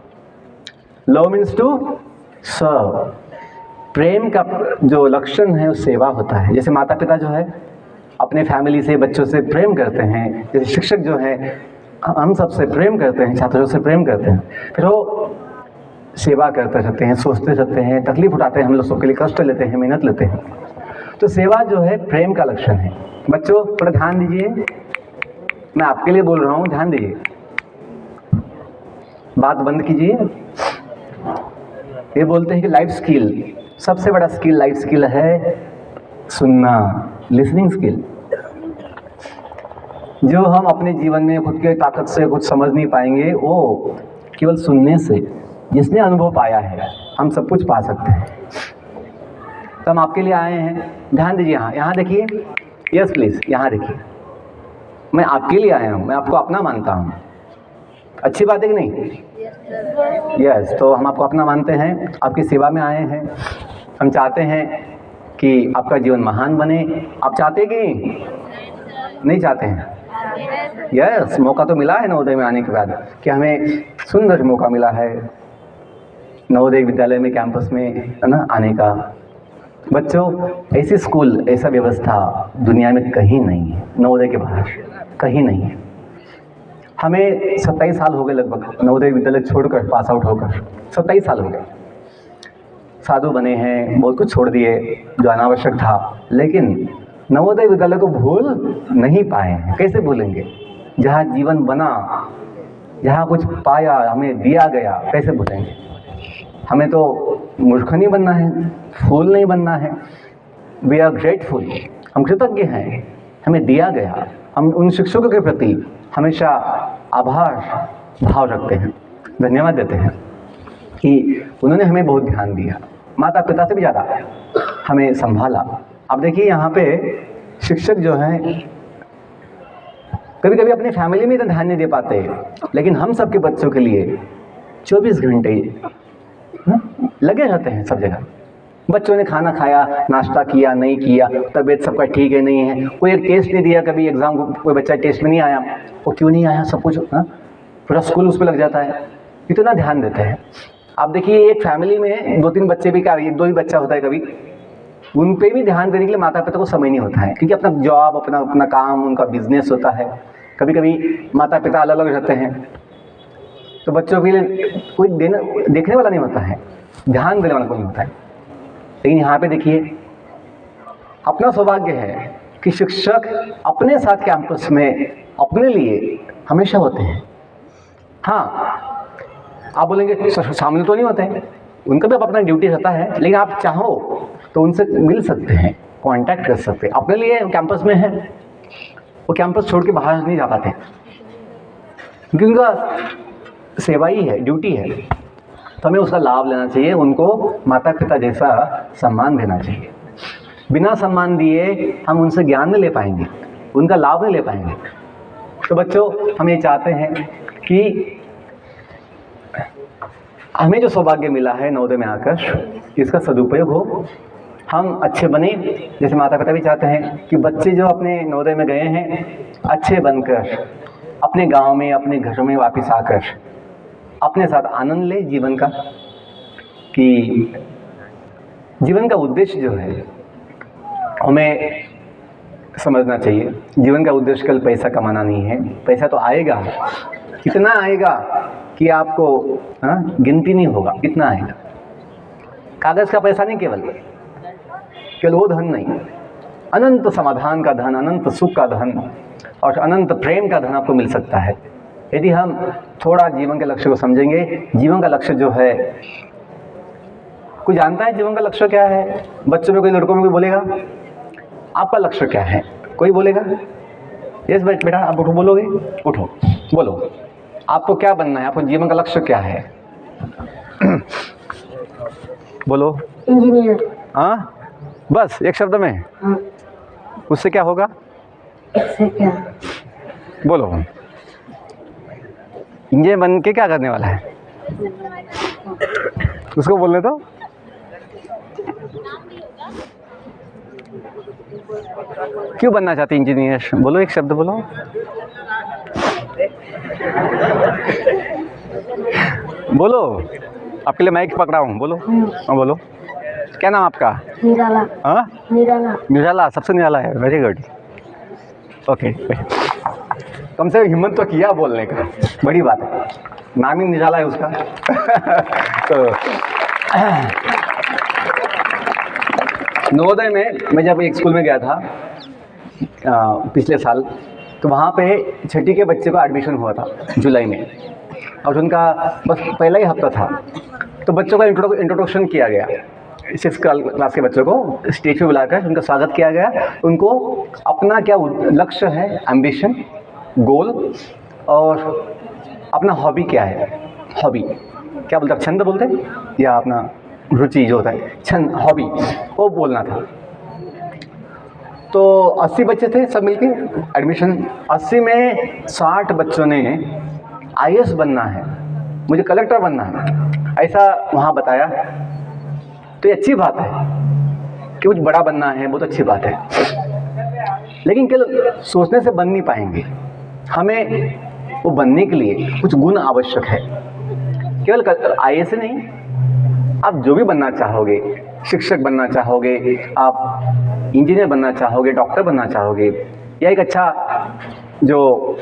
love means to serve. प्रेम का जो लक्षण है वो सेवा होता है। जैसे माता पिता जो है अपने फैमिली से, बच्चों से प्रेम करते हैं, जैसे शिक्षक जो है हम सबसे प्रेम करते हैं, छात्रों से प्रेम करते हैं, फिर वो सेवा करते रहते हैं, सोचते रहते हैं, तकलीफ उठाते हैं, हम लोग सबके लिए कष्ट लेते हैं, मेहनत लेते हैं। तो सेवा जो है प्रेम का लक्षण है। बच्चों थोड़ा ध्यान दीजिए, मैं आपके लिए बोल रहा हूँ, ध्यान दीजिए, बात बंद कीजिए। ये बोलते हैं कि लाइफ स्किल, सबसे बड़ा स्किल लाइफ स्किल है सुनना, लिसनिंग स्किल। जो हम अपने जीवन में खुद के ताकत से कुछ समझ नहीं पाएंगे, वो केवल सुनने से, जिसने अनुभव पाया है, हम सब कुछ पा सकते हैं। तो हम आपके लिए आए हैं, ध्यान दीजिए। यहाँ देखिए, यस प्लीज़, यहाँ देखिए, मैं आपके लिए आया हूँ, मैं आपको अपना मानता हूँ। अच्छी बात है कि नहीं? यस, तो हम आपको अपना मानते हैं, आपकी सेवा में आए हैं। हम चाहते हैं कि आपका जीवन महान बने। आप चाहते हैं कि नहीं चाहते हैं? यस, मौका तो मिला है नवोदय में आने के बाद, कि हमें सुंदर मौका मिला है नवोदय विद्यालय में, कैंपस में, है ना, आने का। बच्चों, ऐसी स्कूल, ऐसा व्यवस्था दुनिया में कहीं नहीं है, नवोदय के बाहर कहीं नहीं है। हमें 27 साल हो गए लगभग नवोदय विद्यालय छोड़कर, पास आउट होकर 27 साल हो गए। साधु बने हैं, बहुत कुछ छोड़ दिए जो अनावश्यक था, लेकिन नवोदय विद्यालय को भूल नहीं पाए हैं। कैसे भूलेंगे? जहाँ जीवन बना, जहाँ कुछ पाया, हमें दिया गया, कैसे भूलेंगे? हमें तो मूर्ख नहीं बनना है, फूल नहीं बनना है। वी आर ग्रेटफुल, हम कृतज्ञ हैं, हमें दिया गया। हम उन शिक्षकों के प्रति हमेशा आभार भाव रखते हैं, धन्यवाद देते हैं कि उन्होंने हमें बहुत ध्यान दिया, माता पिता से भी ज़्यादा हमें संभाला। अब देखिए, यहाँ पे शिक्षक जो हैं कभी कभी अपनी फैमिली में इतना ध्यान नहीं दे पाते, लेकिन हम सबके बच्चों के लिए 24 घंटे लगे रहते हैं सब जगह। बच्चों ने खाना खाया, नाश्ता किया, नहीं किया, तबीयत सबका ठीक है, नहीं है, कोई एक टेस्ट नहीं दिया, कभी एग्जाम कोई बच्चा टेस्ट में नहीं आया, वो क्यों नहीं आया, सब कुछ पूरा स्कूल उस पर लग जाता है, इतना ध्यान देते हैं। आप देखिए, एक फैमिली में 2-3 बच्चे भी, क्या 1-2 ही बच्चा होता है, कभी उन पे भी ध्यान देने के लिए माता पिता को समय नहीं होता है, क्योंकि अपना जॉब, अपना काम, उनका बिजनेस होता है। कभी कभी माता पिता अलग अलग रहते हैं, तो बच्चों के लिए कोई देखने वाला नहीं होता है, ध्यान देने वाला कोई नहीं होता है। लेकिन यहाँ पे देखिए, अपना सौभाग्य है कि शिक्षक अपने साथ कैंपस में अपने लिए हमेशा होते हैं। हाँ, आप बोलेंगे सामने तो नहीं होते हैं, उनका भी अपना ड्यूटी रहता है, लेकिन आप चाहो तो उनसे मिल सकते हैं, कांटेक्ट कर सकते हैं। अपने लिए कैंपस में है, वो कैंपस छोड़ के बाहर नहीं जा पाते, क्योंकि उनका सेवा ही है, ड्यूटी है, तो हमें उसका लाभ लेना चाहिए। उनको माता पिता जैसा सम्मान देना चाहिए। बिना सम्मान दिए हम उनसे ज्ञान नहीं ले पाएंगे, उनका लाभ नहीं ले पाएंगे। तो बच्चों, हम ये चाहते हैं कि हमें जो सौभाग्य मिला है नवोदय में आकर, इसका सदुपयोग हो, हम अच्छे बने। जैसे माता पिता भी चाहते हैं कि बच्चे जो अपने नवोदय में गए हैं, अच्छे बनकर अपने गांव में, अपने घर में वापस आकर अपने साथ आनंद ले जीवन का। कि जीवन का उद्देश्य जो है हमें समझना चाहिए। जीवन का उद्देश्य केवल पैसा कमाना नहीं है। पैसा तो आएगा, कितना आएगा कि आपको गिनती नहीं होगा, इतना आएगा। कागज का पैसा नहीं, केवल वो धन नहीं, अनंत समाधान का धन, अनंत सुख का धन और अनंत प्रेम का धन आपको मिल सकता है यदि हम थोड़ा जीवन के लक्ष्य को समझेंगे। जीवन का लक्ष्य जो है, कोई जानता है जीवन का लक्ष्य क्या है? बच्चों में कोई, लड़कों में कोई बोलेगा आपका लक्ष्य क्या है? कोई बोलेगा? यस बेटा, आप उठो, बोलोगे? उठो, बोलो, आपको क्या बनना है? आपको जीवन का लक्ष्य क्या है? बोलो। इंजीनियर। हाँ, बस एक शब्द में? हाँ। उससे क्या होगा? इससे क्या? बोलो। इंजीनियर बन के क्या करने वाला है? उसको बोलने तो। क्यों बनना चाहते इंजीनियर? बोलो, एक शब्द बोलो। बोलो, आपके लिए माइक पकड़ा हूँ, बोलो। हाँ बोलो, क्या नाम आपका? निराला। हाँ, निराला। निराला, सबसे निराला है, वेरी गुड। ओके, कम से कम हिम्मत तो किया बोलने का, बड़ी बात है। नाम ही निराला है उसका। तो नवोदय में मैं जब एक स्कूल में गया था पिछले साल, तो वहाँ पे छठी के बच्चे का एडमिशन हुआ था जुलाई में, और उनका बस पहला ही हफ्ता था। तो बच्चों का इंट्रोडक्शन किया गया, 6th क्लास के बच्चों को स्टेज पे बुलाकर उनका स्वागत किया गया। उनको अपना क्या लक्ष्य है, एम्बिशन, गोल, और अपना हॉबी क्या है। हॉबी क्या बोलते हैं? छंद बोलते हैं, या अपना रुचि जो होता है, छंद, हॉबी, वो बोलना था। तो 80 बच्चे थे सब मिलके एडमिशन। 80 में 60 बच्चों ने IAS बनना है, मुझे कलेक्टर बनना है, ऐसा वहाँ बताया। तो ये अच्छी बात है कि कुछ बड़ा बनना है, बहुत अच्छी बात है, लेकिन केवल सोचने से बन नहीं पाएंगे। हमें वो बनने के लिए कुछ गुण आवश्यक है। केवल IAS नहीं, आप जो भी बनना चाहोगे, शिक्षक बनना चाहोगे, आप इंजीनियर बनना चाहोगे, डॉक्टर बनना चाहोगे, या एक अच्छा जो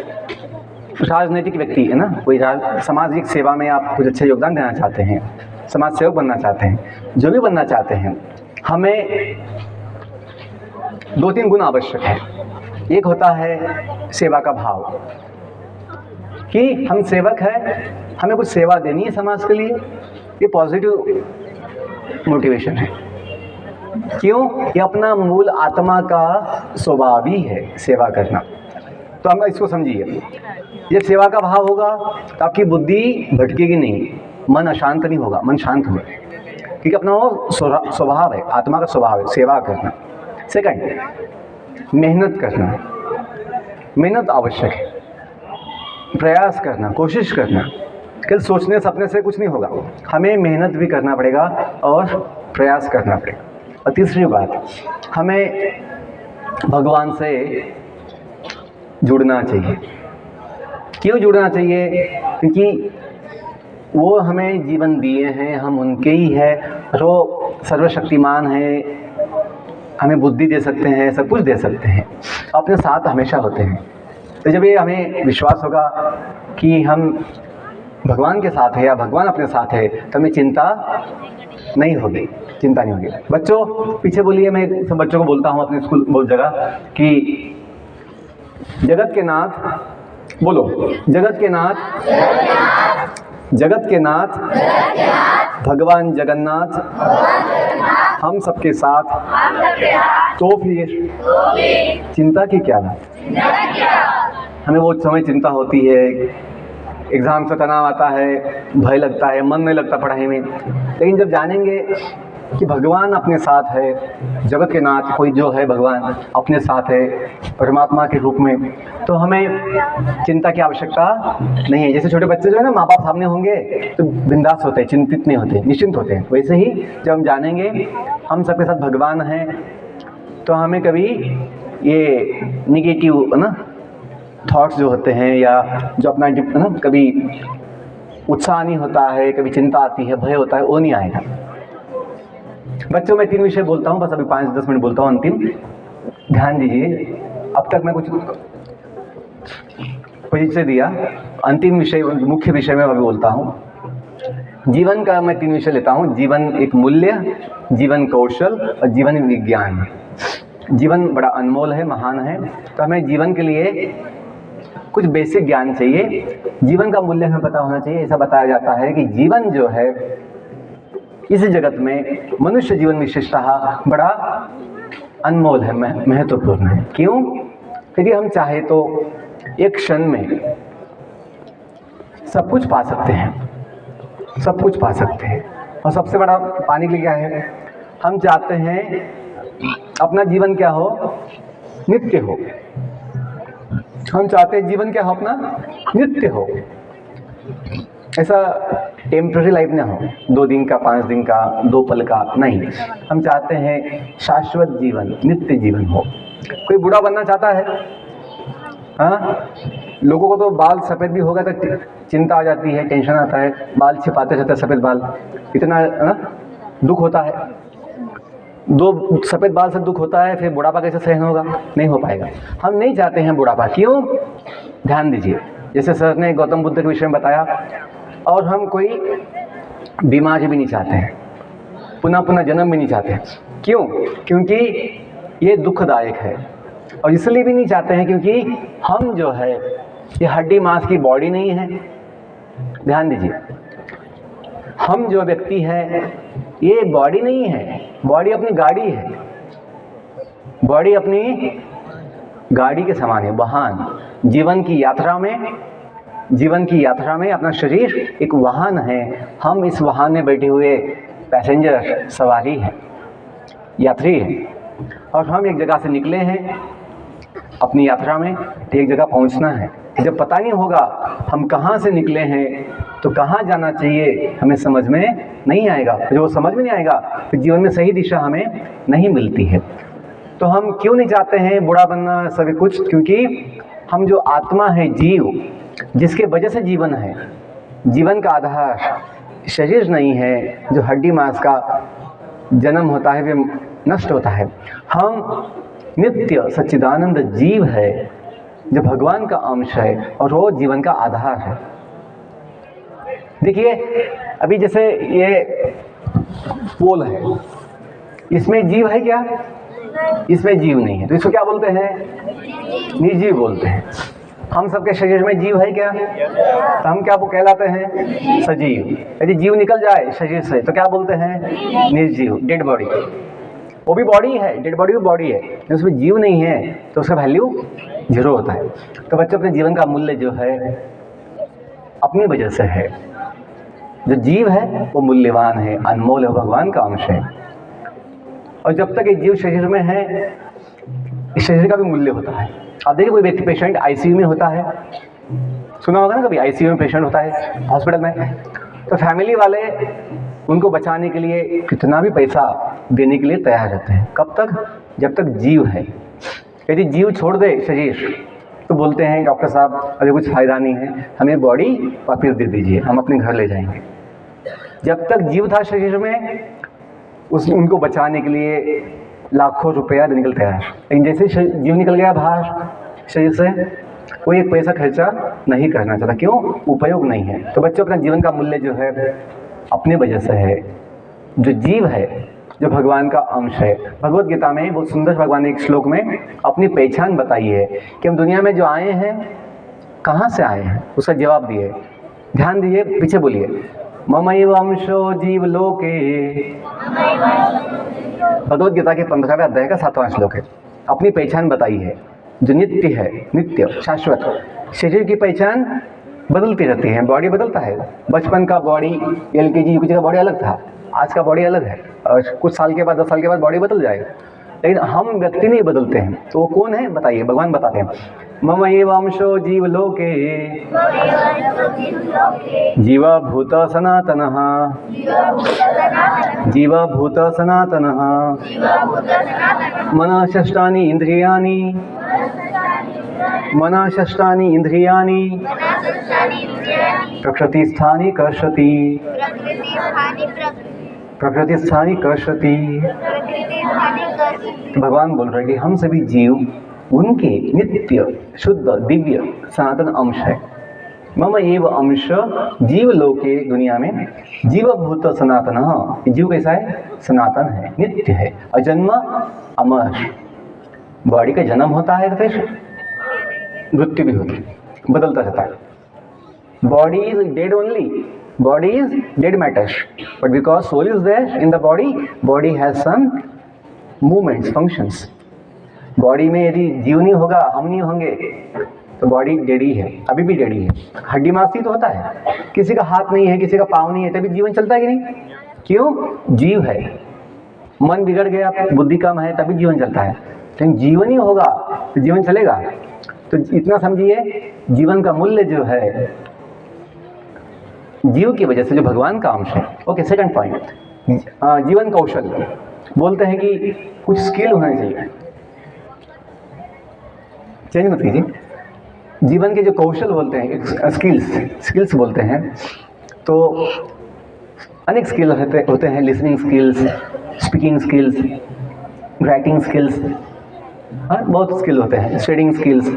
राजनीतिक व्यक्ति है ना, कोई सामाजिक सेवा में आप कुछ अच्छा योगदान देना चाहते हैं, समाज सेवक बनना चाहते हैं, जो भी बनना चाहते हैं, हमें 2-3 गुण आवश्यक है। एक होता है सेवा का भाव, कि हम सेवक हैं, हमें कुछ सेवा देनी है समाज के लिए। ये पॉजिटिव मोटिवेशन है। क्यों? ये अपना मूल आत्मा का स्वभाव ही है सेवा करना। तो हम इसको समझिए, ये सेवा का भाव होगा तो आपकी बुद्धि भटकेगी नहीं, मन अशांत नहीं होगा, मन शांत होगा, क्योंकि अपना वो स्वभाव है, आत्मा का स्वभाव है सेवा करना। सेकंड, मेहनत करना। मेहनत आवश्यक है, प्रयास करना, कोशिश करना। केवल सोचने सपने से कुछ नहीं होगा, हमें मेहनत भी करना पड़ेगा और प्रयास करना पड़ेगा। और तीसरी बात, हमें भगवान से जुड़ना चाहिए। क्यों जुड़ना चाहिए? क्योंकि वो हमें जीवन दिए हैं, हम उनके ही हैं, वो सर्वशक्तिमान है, हमें बुद्धि दे सकते हैं, सब कुछ दे सकते हैं, अपने साथ हमेशा होते हैं। तो जब ये हमें विश्वास होगा कि हम भगवान के साथ है या भगवान अपने साथ है, तो हमें चिंता नहीं होगी, चिंता नहीं होगी। बच्चों पीछे बोलिए, मैं सब बच्चों को बोलता हूँ अपने स्कूल बहुत जगह कि जगत के नाथ, बोलो, जगत के नाथ, जगत के नाथ भगवान जगन्नाथ हम सबके साथ, तो फिर चिंता की क्या बात। हमें वो समय चिंता होती है, एग्ज़ाम से तनाव आता है, भय लगता है, मन नहीं लगता पढ़ाई में, लेकिन जब जानेंगे कि भगवान अपने साथ है, जगत के नाथ कोई जो है भगवान अपने साथ है परमात्मा के रूप में, तो हमें चिंता की आवश्यकता नहीं है। जैसे छोटे बच्चे जो है ना, माँ बाप सामने होंगे तो बिंदास होते हैं, चिंतित नहीं होते, निश्चिंत होते हैं। वैसे ही जब हम जानेंगे हम सबके साथ भगवान हैं, तो हमें कभी ये निगेटिव ना थॉट्स जो होते हैं, या जो अपना ना कभी उत्साह नहीं होता है, कभी चिंता आती है, भय होता है, वो नहीं आएगा। बच्चों मैं 3 विषय बोलता हूँ, बस अभी 5-10 मिनट बोलता हूँ अंतिम, ध्यान दीजिए। अब तक मैं कुछ परिचय दिया, अंतिम विषय, मुख्य विषय में अभी बोलता हूँ। जीवन का मैं 3 विषय लेता हूँ। जीवन एक मूल्य, जीवन कौशल और जीवन विज्ञान। जीवन बड़ा अनमोल है, महान है, तो हमें जीवन के लिए कुछ बेसिक ज्ञान चाहिए। जीवन का मूल्य हमें पता होना चाहिए। ऐसा बताया जाता है कि जीवन जो है इस जगत में, मनुष्य जीवन विशेषतः बड़ा अनमोल है, महत्वपूर्ण है। क्यों? यदि हम चाहे तो एक क्षण में सब कुछ पा सकते हैं, सब कुछ पा सकते हैं। और सबसे बड़ा पाने के लिए क्या है? हम चाहते हैं अपना जीवन क्या हो? नित्य हो। हम चाहते हैं जीवन क्या हो? अपना नित्य हो। ऐसा टेम्पररी लाइफ ना हो, 2 दिन का, 5 दिन का, 2 पल का, नहीं। हम चाहते हैं शाश्वत जीवन, नित्य जीवन हो। कोई बूढ़ा बनना चाहता है? हाँ, लोगों को तो बाल सफ़ेद भी होगा तो चिंता आ जाती है, टेंशन आता है, बाल छिपाते रहते सफ़ेद बाल, इतना दुख होता है। 2 सफ़ेद बाल से दुख होता है, फिर बुढ़ापा कैसे सहन होगा? नहीं हो पाएगा। हम नहीं चाहते हैं बुढ़ापा। क्यों? ध्यान दीजिए, जैसे सर ने गौतम बुद्ध के विषय में बताया, और हम कोई बीमारी भी नहीं चाहते हैं, पुनः पुनः जन्म भी नहीं चाहते हैं। क्यों? क्योंकि ये दुखदायक है। और इसलिए भी नहीं चाहते हैं क्योंकि हम जो है ये हड्डी मांस की बॉडी नहीं है। ध्यान दीजिए, हम जो व्यक्ति है ये बॉडी नहीं है, बॉडी अपनी गाड़ी है, बॉडी अपनी गाड़ी के समान है, वाहन। जीवन की यात्रा में अपना शरीर एक वाहन है। हम इस वाहन में बैठे हुए पैसेंजर, सवारी हैं, यात्री हैं। और हम एक जगह से निकले हैं अपनी यात्रा में, एक जगह पहुंचना है। जब पता नहीं होगा हम कहाँ से निकले हैं तो कहाँ जाना चाहिए, हमें समझ में नहीं आएगा। जब वो समझ में नहीं आएगा तो जीवन में सही दिशा हमें नहीं मिलती है। तो हम क्यों नहीं चाहते हैं बूढ़ा बनना, सभी कुछ? क्योंकि हम जो आत्मा है, जीव, जिसके वजह से जीवन है, जीवन का आधार शरीर नहीं है, जो हड्डी मांस का जन्म होता है वे नष्ट होता है। हम नित्य सच्चिदानंद जीव है, जो भगवान का अंश है, और वो जीवन का आधार है। देखिए, अभी जैसे ये पोल है, इसमें जीव है क्या? इसमें जीव नहीं है, तो इसको क्या बोलते हैं? निर्जीव बोलते हैं। हम सबके शरीर में जीव है क्या? तो हम क्या कहलाते हैं? सजीव। यदि जीव निकल जाए शरीर से तो क्या बोलते हैं? निर्जीव, डेड बॉडी। वो भी बॉडी है, डेड बॉडी भी बॉडी है, उसमें जीव नहीं है तो उसका वैल्यू 0 होता है। तो बच्चों, अपने जीवन का मूल्य जो है अपनी वजह से है। जो जीव है वो मूल्यवान है, अनमोल है, भगवान का अंश है। और जब तक ये जीव शरीर में है, इस शरीर का भी मूल्य होता है। आप देखिए, कोई व्यक्ति पेशेंट आईसीयू में होता है, सुना होगा ना कभी, आईसीयू में पेशेंट होता है हॉस्पिटल में, तो फैमिली वाले उनको बचाने के लिए कितना भी पैसा देने के लिए तैयार रहते हैं। कब तक? जब तक जीव है। यदि जीव छोड़ दे शरीर तो बोलते हैं डॉक्टर साहब अभी कुछ फ़ायदा नहीं है, हमें बॉडी वापस दे दीजिए, हम अपने घर ले जाएंगे। जब तक जीव था शरीर में, उनको बचाने के लिए लाखों रुपया देने के लिए तैयार। लेकिन जैसे जीव निकल गया बाहर शरीर से, कोई एक पैसा खर्चा नहीं करना चाहता। क्यों? उपयोग नहीं है। तो बच्चों, अपना जीवन का मूल्य जो है अपने वजह से है। जो जीव है, जो भगवान का अंश है, भगवत गीता में बहुत सुंदर भगवान ने एक श्लोक में अपनी पहचान बताई है कि हम दुनिया में जो आए हैं, कहाँ से आए हैं, उसका जवाब दिए। ध्यान दीजिए, पीछे बोलिए, ममैव अंशो जीव लोके। भगवत गीता के 15वें अध्याय का 7वां श्लोक है। अपनी पहचान बताई है, जो नित्य है, नित्य शाश्वत। शरीर की पहचान बदलती रहती है, बॉडी बदलता है। बचपन का बॉडी, LKG UKG का बॉडी अलग था, आज का बॉडी अलग है, और कुछ साल के बाद, 10 साल के बाद बॉडी बदल जाएगा। लेकिन हम व्यक्ति नहीं बदलते हैं। तो वो कौन है बताइए? भगवान बताते हैं, ममैव अंशो जीव लोके जीवा भूत सनातनः, जीवा भूत सनातनः, मनः षष्ठानि इंद्रियाणि, मनः षष्ठानि इंद्रियाणि प्रकृतिस्थानि कर्षति, प्रकृतिस्थानि कर्षति। भगवान बोल रहे हैं कि हम सभी जीव उनके नित्य, शुद्ध, दिव्य, सनातन अंश है। मम एव अंश जीव लोके, दुनिया में जीवभूत सनातन। जीव कैसा है? सनातन है, नित्य है, अजन्म अमर। बॉडी का जन्म होता है तो फिर मृत्यु भी होती है, बदलता रहता है। Body is dead only, body is dead matter, but because soul is there in the body has some movements, functions. Body में यदि जीव नहीं होगा, हम नहीं होंगे, तो बॉडी डेड ही है, अभी भी डेड ही है। हड्डी मांस ही तो होता है, किसी का हाथ नहीं है, किसी का पाँव नहीं है, तभी जीवन चलता है कि नहीं? क्यों? जीव है। मन बिगड़ गया, बुद्धि कम है, तभी जीवन चलता है। लेकिन जीवन ही होगा तो जीवन चलेगा। तो इतना समझिए, जीवन का मूल्य जो है जीव की वजह से, जो भगवान का अंश है। ओके, सेकंड पॉइंट, जीवन कौशल। बोलते हैं कि कुछ स्किल होना चाहिए, चेंज मत कीजिए। जीवन के जो कौशल बोलते हैं, स्किल्स बोलते हैं, तो अनेक स्किल होते हैं। Listening skills, speaking skills, writing skills, बहुत स्किल होते हैं। स्टडिंग स्किल्स,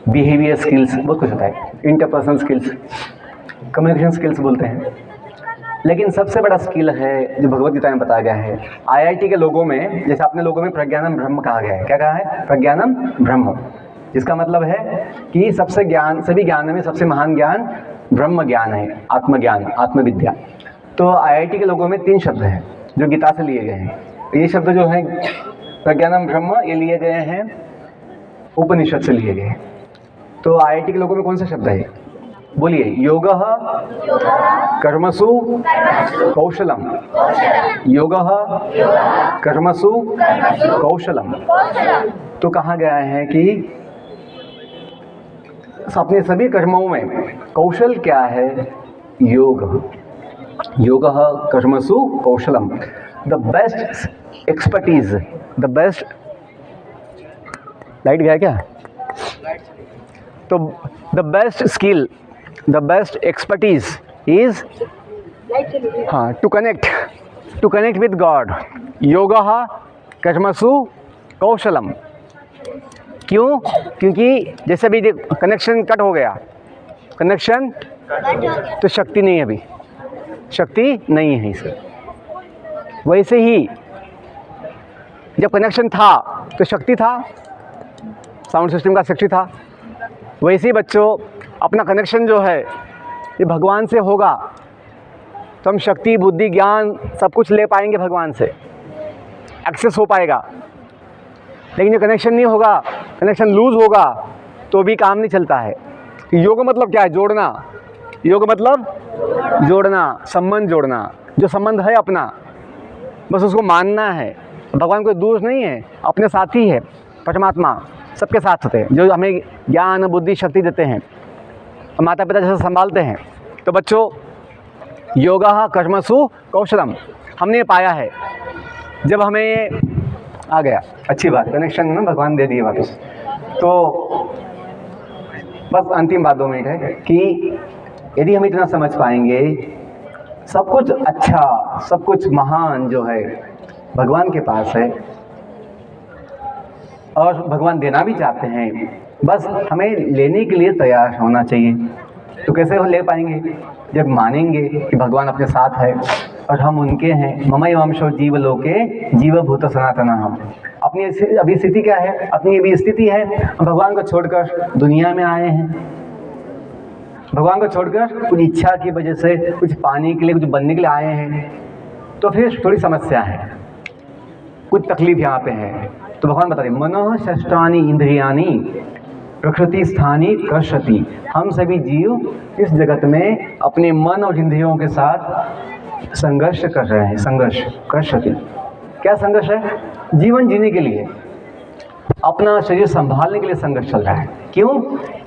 बिहेवियर स्किल्स, बहुत कुछ होता है। इंटरपर्सनल स्किल्स, कम्युनिकेशन स्किल्स बोलते हैं। लेकिन सबसे बड़ा स्किल है जो भगवद गीता में बताया गया है। आईआईटी के लोगों में, जैसे अपने लोगों में प्रज्ञानम ब्रह्म कहा गया है। क्या कहा है? प्रज्ञानम ब्रह्म, जिसका मतलब है कि सबसे ज्ञान, सभी ज्ञान में सबसे महान ज्ञान ब्रह्म ज्ञान है, आत्मज्ञान, आत्मविद्या। तो आईआईटी के लोगों में 3 शब्द हैं जो गीता से लिए गए हैं। ये शब्द जो है प्रज्ञानम ब्रह्म, ये लिए गए हैं उपनिषद से लिए गए हैं। तो आईआईटी के लोगों में कौन सा शब्द है? बोलिए। योगः कर्मसु कौशलम, योगः कर्मसु कौशलम। तो कहा गया है कि अपने सभी कर्मों में कौशल क्या है? योग। योगः कर्मसु कौशलम, the best expertise, the best. Light गया क्या? तो the best skill, the best expertise is to connect with God. योगः कर्मसु कौशलम। क्यों? क्योंकि जैसे भी कनेक्शन कट हो गया, कनेक्शन तो शक्ति नहीं है, अभी शक्ति नहीं है इसे। वैसे ही जब कनेक्शन था तो शक्ति था, साउंड सिस्टम का शक्ति था। वैसे ही बच्चों, अपना कनेक्शन जो है ये भगवान से होगा तो हम शक्ति, बुद्धि, ज्ञान सब कुछ ले पाएंगे भगवान से, एक्सेस हो पाएगा। लेकिन जो कनेक्शन नहीं होगा, कनेक्शन लूज़ होगा, तो भी काम नहीं चलता है। योग मतलब क्या है? जोड़ना। योग मतलब जोड़ना, संबंध जोड़ना। जो संबंध है अपना, बस उसको मानना है। भगवान कोई दोष नहीं है, अपने साथी है। परमात्मा सबके साथ होते हैं, जो हमें ज्ञान, बुद्धि, शक्ति देते हैं, माता पिता जैसे संभालते हैं। तो बच्चों, योगः कर्मसु कौशलम हमने पाया है। जब हमें आ गया, अच्छी बात, कनेक्शन ना भगवान दे दिए वापस। तो बस अंतिम बात 2 मिनट है कि यदि हम इतना समझ पाएंगे, सब कुछ अच्छा, सब कुछ महान जो है भगवान के पास है, और भगवान देना भी चाहते हैं, बस हमें लेने के लिए तैयार होना चाहिए। तो कैसे हो ले पाएंगे? जब मानेंगे कि भगवान अपने साथ है और हम उनके हैं। मम एव अंशो जीव लोके जीवभूत सनातन। हम अपनी अभी स्थिति क्या है? अपनी अभी स्थिति है, हम भगवान को छोड़कर दुनिया में आए हैं। भगवान को छोड़कर कुछ इच्छा की वजह से, कुछ पाने के लिए, कुछ बनने के लिए आए हैं, तो फिर थोड़ी समस्या है, कुछ तकलीफ यहाँ पे है। तो भगवान बता रहे, मनः षष्ठानि इंद्रियाणि प्रकृति स्थानी कर्षति। हम सभी जीव इस जगत में अपने मन और इंद्रियों के साथ संघर्ष कर रहे हैं। संघर्ष, कर्षति। क्या संघर्ष है? जीवन जीने के लिए, अपना शरीर संभालने के लिए संघर्ष चल रहा है। क्यों?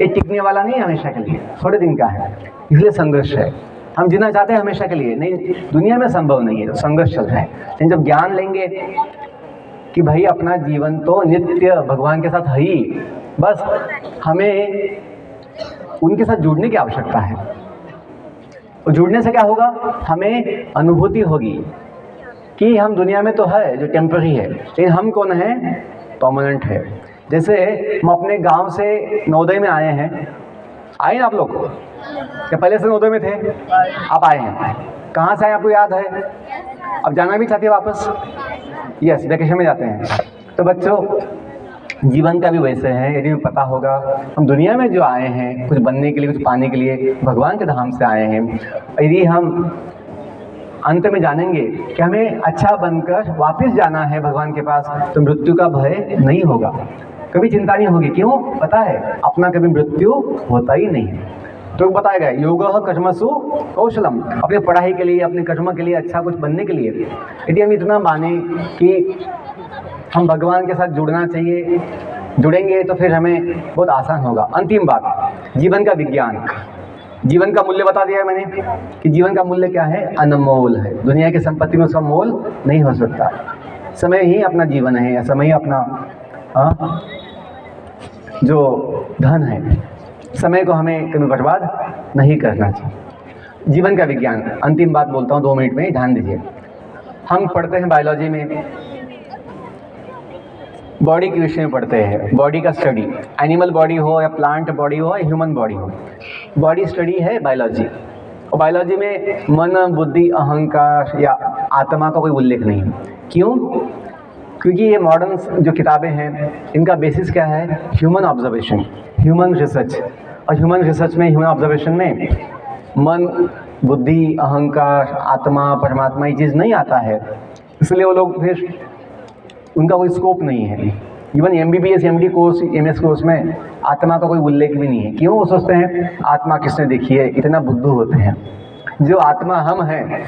ये टिकने वाला नहीं है, हमेशा के लिए, थोड़े दिन का है, इसलिए संघर्ष है। हम जीना चाहते हैं हमेशा के लिए, नहीं, दुनिया में संभव नहीं है, तो संघर्ष चल रहा है। लेकिन जब ज्ञान लेंगे कि भाई अपना जीवन तो नित्य भगवान के साथ है ही, बस हमें उनके साथ जुड़ने की आवश्यकता है। और जुड़ने से क्या होगा? हमें अनुभूति होगी कि हम दुनिया में तो है जो टेम्पररी है, लेकिन हम कौन है? परमानेंट है। जैसे हम अपने गांव से नवोदय में आए हैं, आए ना आप लोग? क्या पहले से नवोदय में थे? आप आए हैं, कहाँ से आए आपको याद है? अब जाना भी चाहते हैं वापस? यस, वैकेशन में जाते हैं। तो बच्चों, जीवन का भी वैसे है, यदि हमें पता होगा हम दुनिया में जो आए हैं कुछ बनने के लिए, कुछ पाने के लिए, भगवान के धाम से आए हैं, यदि हम अंत में जानेंगे कि हमें अच्छा बनकर वापस जाना है भगवान के पास, तो मृत्यु का भय नहीं होगा, कभी चिंता नहीं होगी। क्यों? पता है अपना कभी मृत्यु होता ही नहीं है। तो बताया गया योगः कर्मसु कौशलम, अपने पढ़ाई के लिए, अपने कर्म के लिए, अच्छा कुछ बनने के लिए यदि हम इतना माने कि हम भगवान के साथ जुड़ना चाहिए, जुड़ेंगे तो फिर हमें बहुत आसान होगा। अंतिम बात, जीवन का विज्ञान। जीवन का मूल्य बता दिया है मैंने कि जीवन का मूल्य क्या है? अनमोल है। दुनिया की संपत्ति में उसका मोल नहीं हो सकता। समय ही अपना जीवन है, या समय ही अपना जो धन है। समय को हमें कभी बर्बाद नहीं करना चाहिए। जीवन का विज्ञान, अंतिम बात बोलता हूँ 2 मिनट में, ध्यान दीजिए। हम पढ़ते हैं बायोलॉजी में, बॉडी के विषय में पढ़ते हैं, बॉडी का स्टडी, एनिमल बॉडी हो या प्लांट बॉडी हो या ह्यूमन बॉडी हो, बॉडी स्टडी है बायोलॉजी। और बायोलॉजी में मन, बुद्धि, अहंकार या आत्मा का कोई उल्लेख नहीं है। क्यों? क्योंकि ये मॉडर्न जो किताबें हैं इनका बेसिस क्या है? Human observation, human research. और ह्यूमन रिसर्च में, ह्यूमन ऑब्जर्वेशन में मन, बुद्धि, अहंकार, आत्मा, परमात्मा ये चीज़ नहीं आता है, इसलिए वो लोग फिर उनका कोई स्कोप नहीं है। Even MBBS MD course, MS course में आत्मा का कोई उल्लेख भी नहीं है। क्यों? वो सोचते हैं आत्मा किसने देखी है, इतना बुद्धू होते हैं। जो आत्मा हम हैं,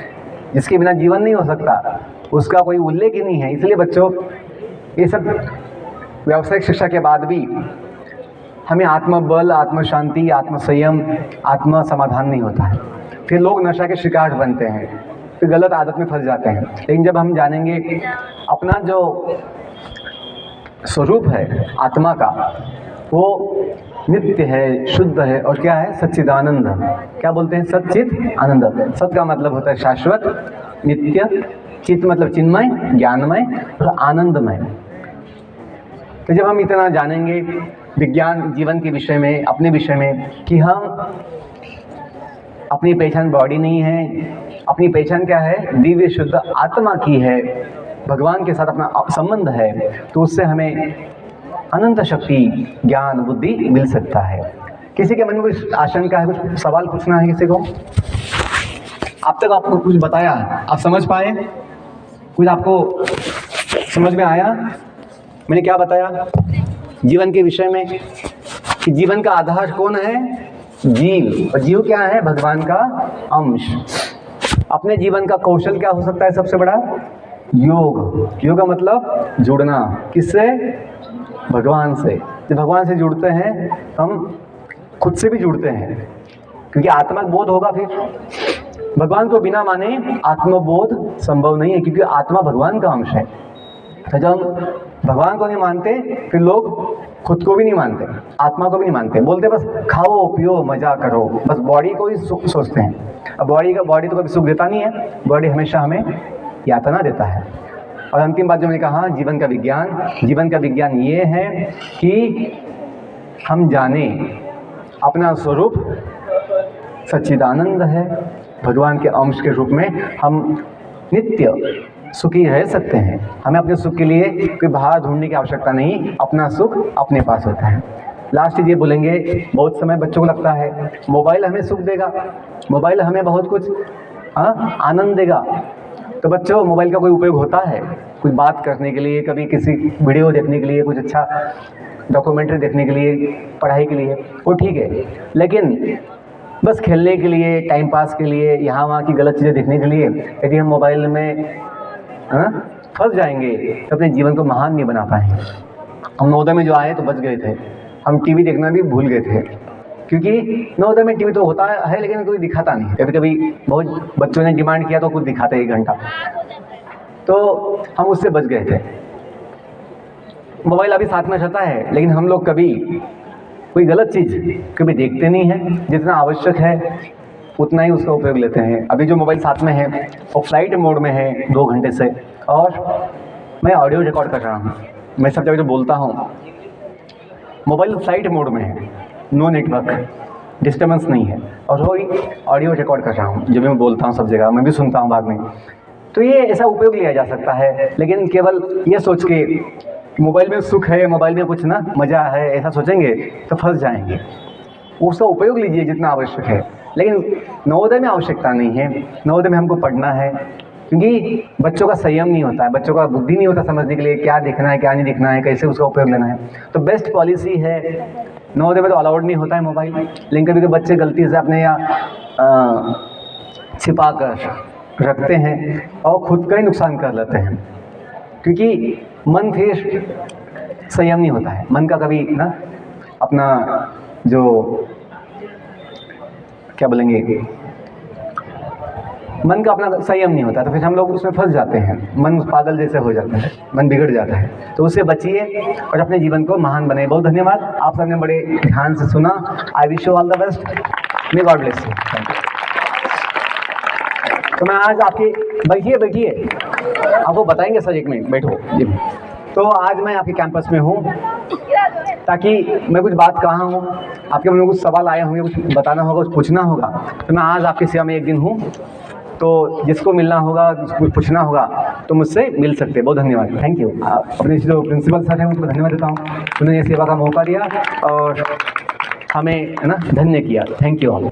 जिसके बिना जीवन नहीं हो सकता, उसका कोई उल्लेख ही नहीं है। इसलिए बच्चों, ये सब व्यावसायिक शिक्षा के बाद भी हमें आत्मबल, आत्म शांति, आत्म संयम, आत्म समाधान नहीं होता है। फिर लोग नशा के शिकार बनते हैं, फिर गलत आदत में फंस जाते हैं। लेकिन जब हम जानेंगे अपना जो स्वरूप है आत्मा का, वो नित्य है, शुद्ध है, और क्या है? सच्चिदानंद। क्या बोलते हैं? सच्चित आनंद। सत का मतलब होता है शाश्वत, नित्य, चित मतलब चिन्मय, ज्ञानमय और आनंदमय। तो जब हम इतना जानेंगे विज्ञान, जीवन के विषय में, अपने विषय में, कि हम अपनी पहचान बॉडी नहीं है, अपनी पहचान क्या है? दिव्य शुद्ध आत्मा की है, भगवान के साथ अपना संबंध है, तो उससे हमें अनंत शक्ति, ज्ञान, बुद्धि मिल सकता है। किसी के मन में कोई आशंका है, कुछ सवाल पूछना है किसी को? अब तक आपको कुछ बताया, आप समझ पाए? कुछ आपको समझ में आया मैंने क्या बताया जीवन के विषय में? कि जीवन का आधार कौन है? जीव। और जीव क्या है? भगवान का अंश। अपने जीवन का कौशल क्या हो सकता है सबसे बड़ा? योग। योग का मतलब जुड़ना। किससे? भगवान से। जब भगवान से जुड़ते हैं हम खुद से भी जुड़ते हैं, क्योंकि आत्मा बोध होगा। फिर भगवान को बिना माने आत्मबोध संभव नहीं है, क्योंकि आत्मा भगवान का अंश है। तो जब हम भगवान को नहीं मानते, फिर लोग खुद को भी नहीं मानते, आत्मा को भी नहीं मानते। बोलते बस खाओ पियो मजा करो, बस बॉडी को ही सुख सोचते हैं। अब बॉडी तो कभी सुख देता नहीं है, बॉडी हमेशा हमें यातना देता है। और अंतिम बात जो मैंने कहा, जीवन का विज्ञान। जीवन का विज्ञान ये है कि हम जाने अपना स्वरूप सच्चिदानंद है, भगवान के अंश के रूप में हम नित्य सुखी रह सकते हैं। हमें अपने सुख के लिए कोई बाहर ढूंढने की आवश्यकता नहीं, अपना सुख अपने पास होता है। लास्ट चीज़ ये बोलेंगे, बहुत समय बच्चों को लगता है मोबाइल हमें सुख देगा, मोबाइल हमें बहुत कुछ आनंद देगा। तो बच्चों, मोबाइल का कोई उपयोग होता है कुछ बात करने के लिए, कभी किसी वीडियो देखने के लिए, कुछ अच्छा डॉक्यूमेंट्री देखने के लिए, पढ़ाई के लिए, वो ठीक है। लेकिन बस खेलने के लिए, टाइम पास के लिए, यहाँ वहाँ की गलत चीज़ें देखने के लिए यदि हम मोबाइल में फंस जाएंगे तो अपने जीवन को महान नहीं बना पाएंगे। हम नवोदय में जो आए तो बच गए थे, हम टीवी देखना भी भूल गए थे, क्योंकि नवोदय में टीवी तो होता है लेकिन कोई दिखाता नहीं। कभी कभी बहुत बच्चों ने डिमांड किया तो कुछ दिखाते 1 घंटा, तो हम उससे बच गए थे। मोबाइल अभी साथ में रहता है, लेकिन हम लोग कभी कोई गलत चीज़ कभी देखते नहीं हैं। जितना आवश्यक है उतना ही उसका उपयोग लेते हैं। अभी जो मोबाइल साथ में है वो फ्लाइट मोड में है 2 घंटे से, और मैं ऑडियो रिकॉर्ड कर रहा हूँ, मैं सब जगह जो बोलता हूँ मोबाइल फ्लाइट मोड में है, नो नेटवर्क। डिस्टर्बेंस नहीं है, और वही ऑडियो रिकॉर्ड कर रहा हूँ, जो भी मैं बोलता हूँ सब जगह मैं भी सुनता हूँ बाद में। तो ये ऐसा उपयोग लिया जा सकता है, लेकिन केवल ये सोच के मोबाइल में सुख है, मोबाइल में कुछ ना मज़ा है, ऐसा सोचेंगे तो फंस जाएंगे। उसका उपयोग लीजिए जितना आवश्यक है, लेकिन नवोदय में आवश्यकता नहीं है। नवोदय में हमको पढ़ना है, क्योंकि बच्चों का संयम नहीं होता है, बच्चों का बुद्धि नहीं होता समझने के लिए क्या देखना है क्या नहीं देखना है, कैसे उसका उपयोग लेना है। तो बेस्ट पॉलिसी है, नवोदय में तो अलाउड नहीं होता है मोबाइल, लेकिन कभी कभी बच्चे गलती से अपने यहाँ छिपा कर रखते हैं और खुद का ही नुकसान कर लेते हैं, क्योंकि मन फिर संयम नहीं होता है। मन का कभी ना अपना जो क्या बोलेंगे, मन का अपना संयम नहीं होता, तो फिर हम लोग उसमें फंस जाते हैं, मन पागल जैसे हो जाता है, मन बिगड़ जाता है। तो उससे बचिए और अपने जीवन को महान बनाइए। बहुत धन्यवाद, आप सबने बड़े ध्यान से सुना। I wish you all the best, may God bless you. तो मैं आज आपके बैठिए आपको बताएंगे सर, एक मिनट बैठो जी। तो आज मैं आपके कैंपस में हूँ ताकि मैं कुछ बात कहा हूँ, आपके मन में कुछ सवाल आए होंगे, कुछ बताना होगा, कुछ पूछना होगा। तो मैं आज आपकी सेवा में एक दिन हूँ, तो जिसको मिलना होगा, कुछ पूछना होगा तो मुझसे मिल सकते हैं। बहुत धन्यवाद, थैंक यू। अपने जो प्रिंसिपल सर हैं उनको धन्यवाद देता हूँ, उन्होंने ये सेवा का मौका दिया और हमें है ना धन्य किया। Thank you all.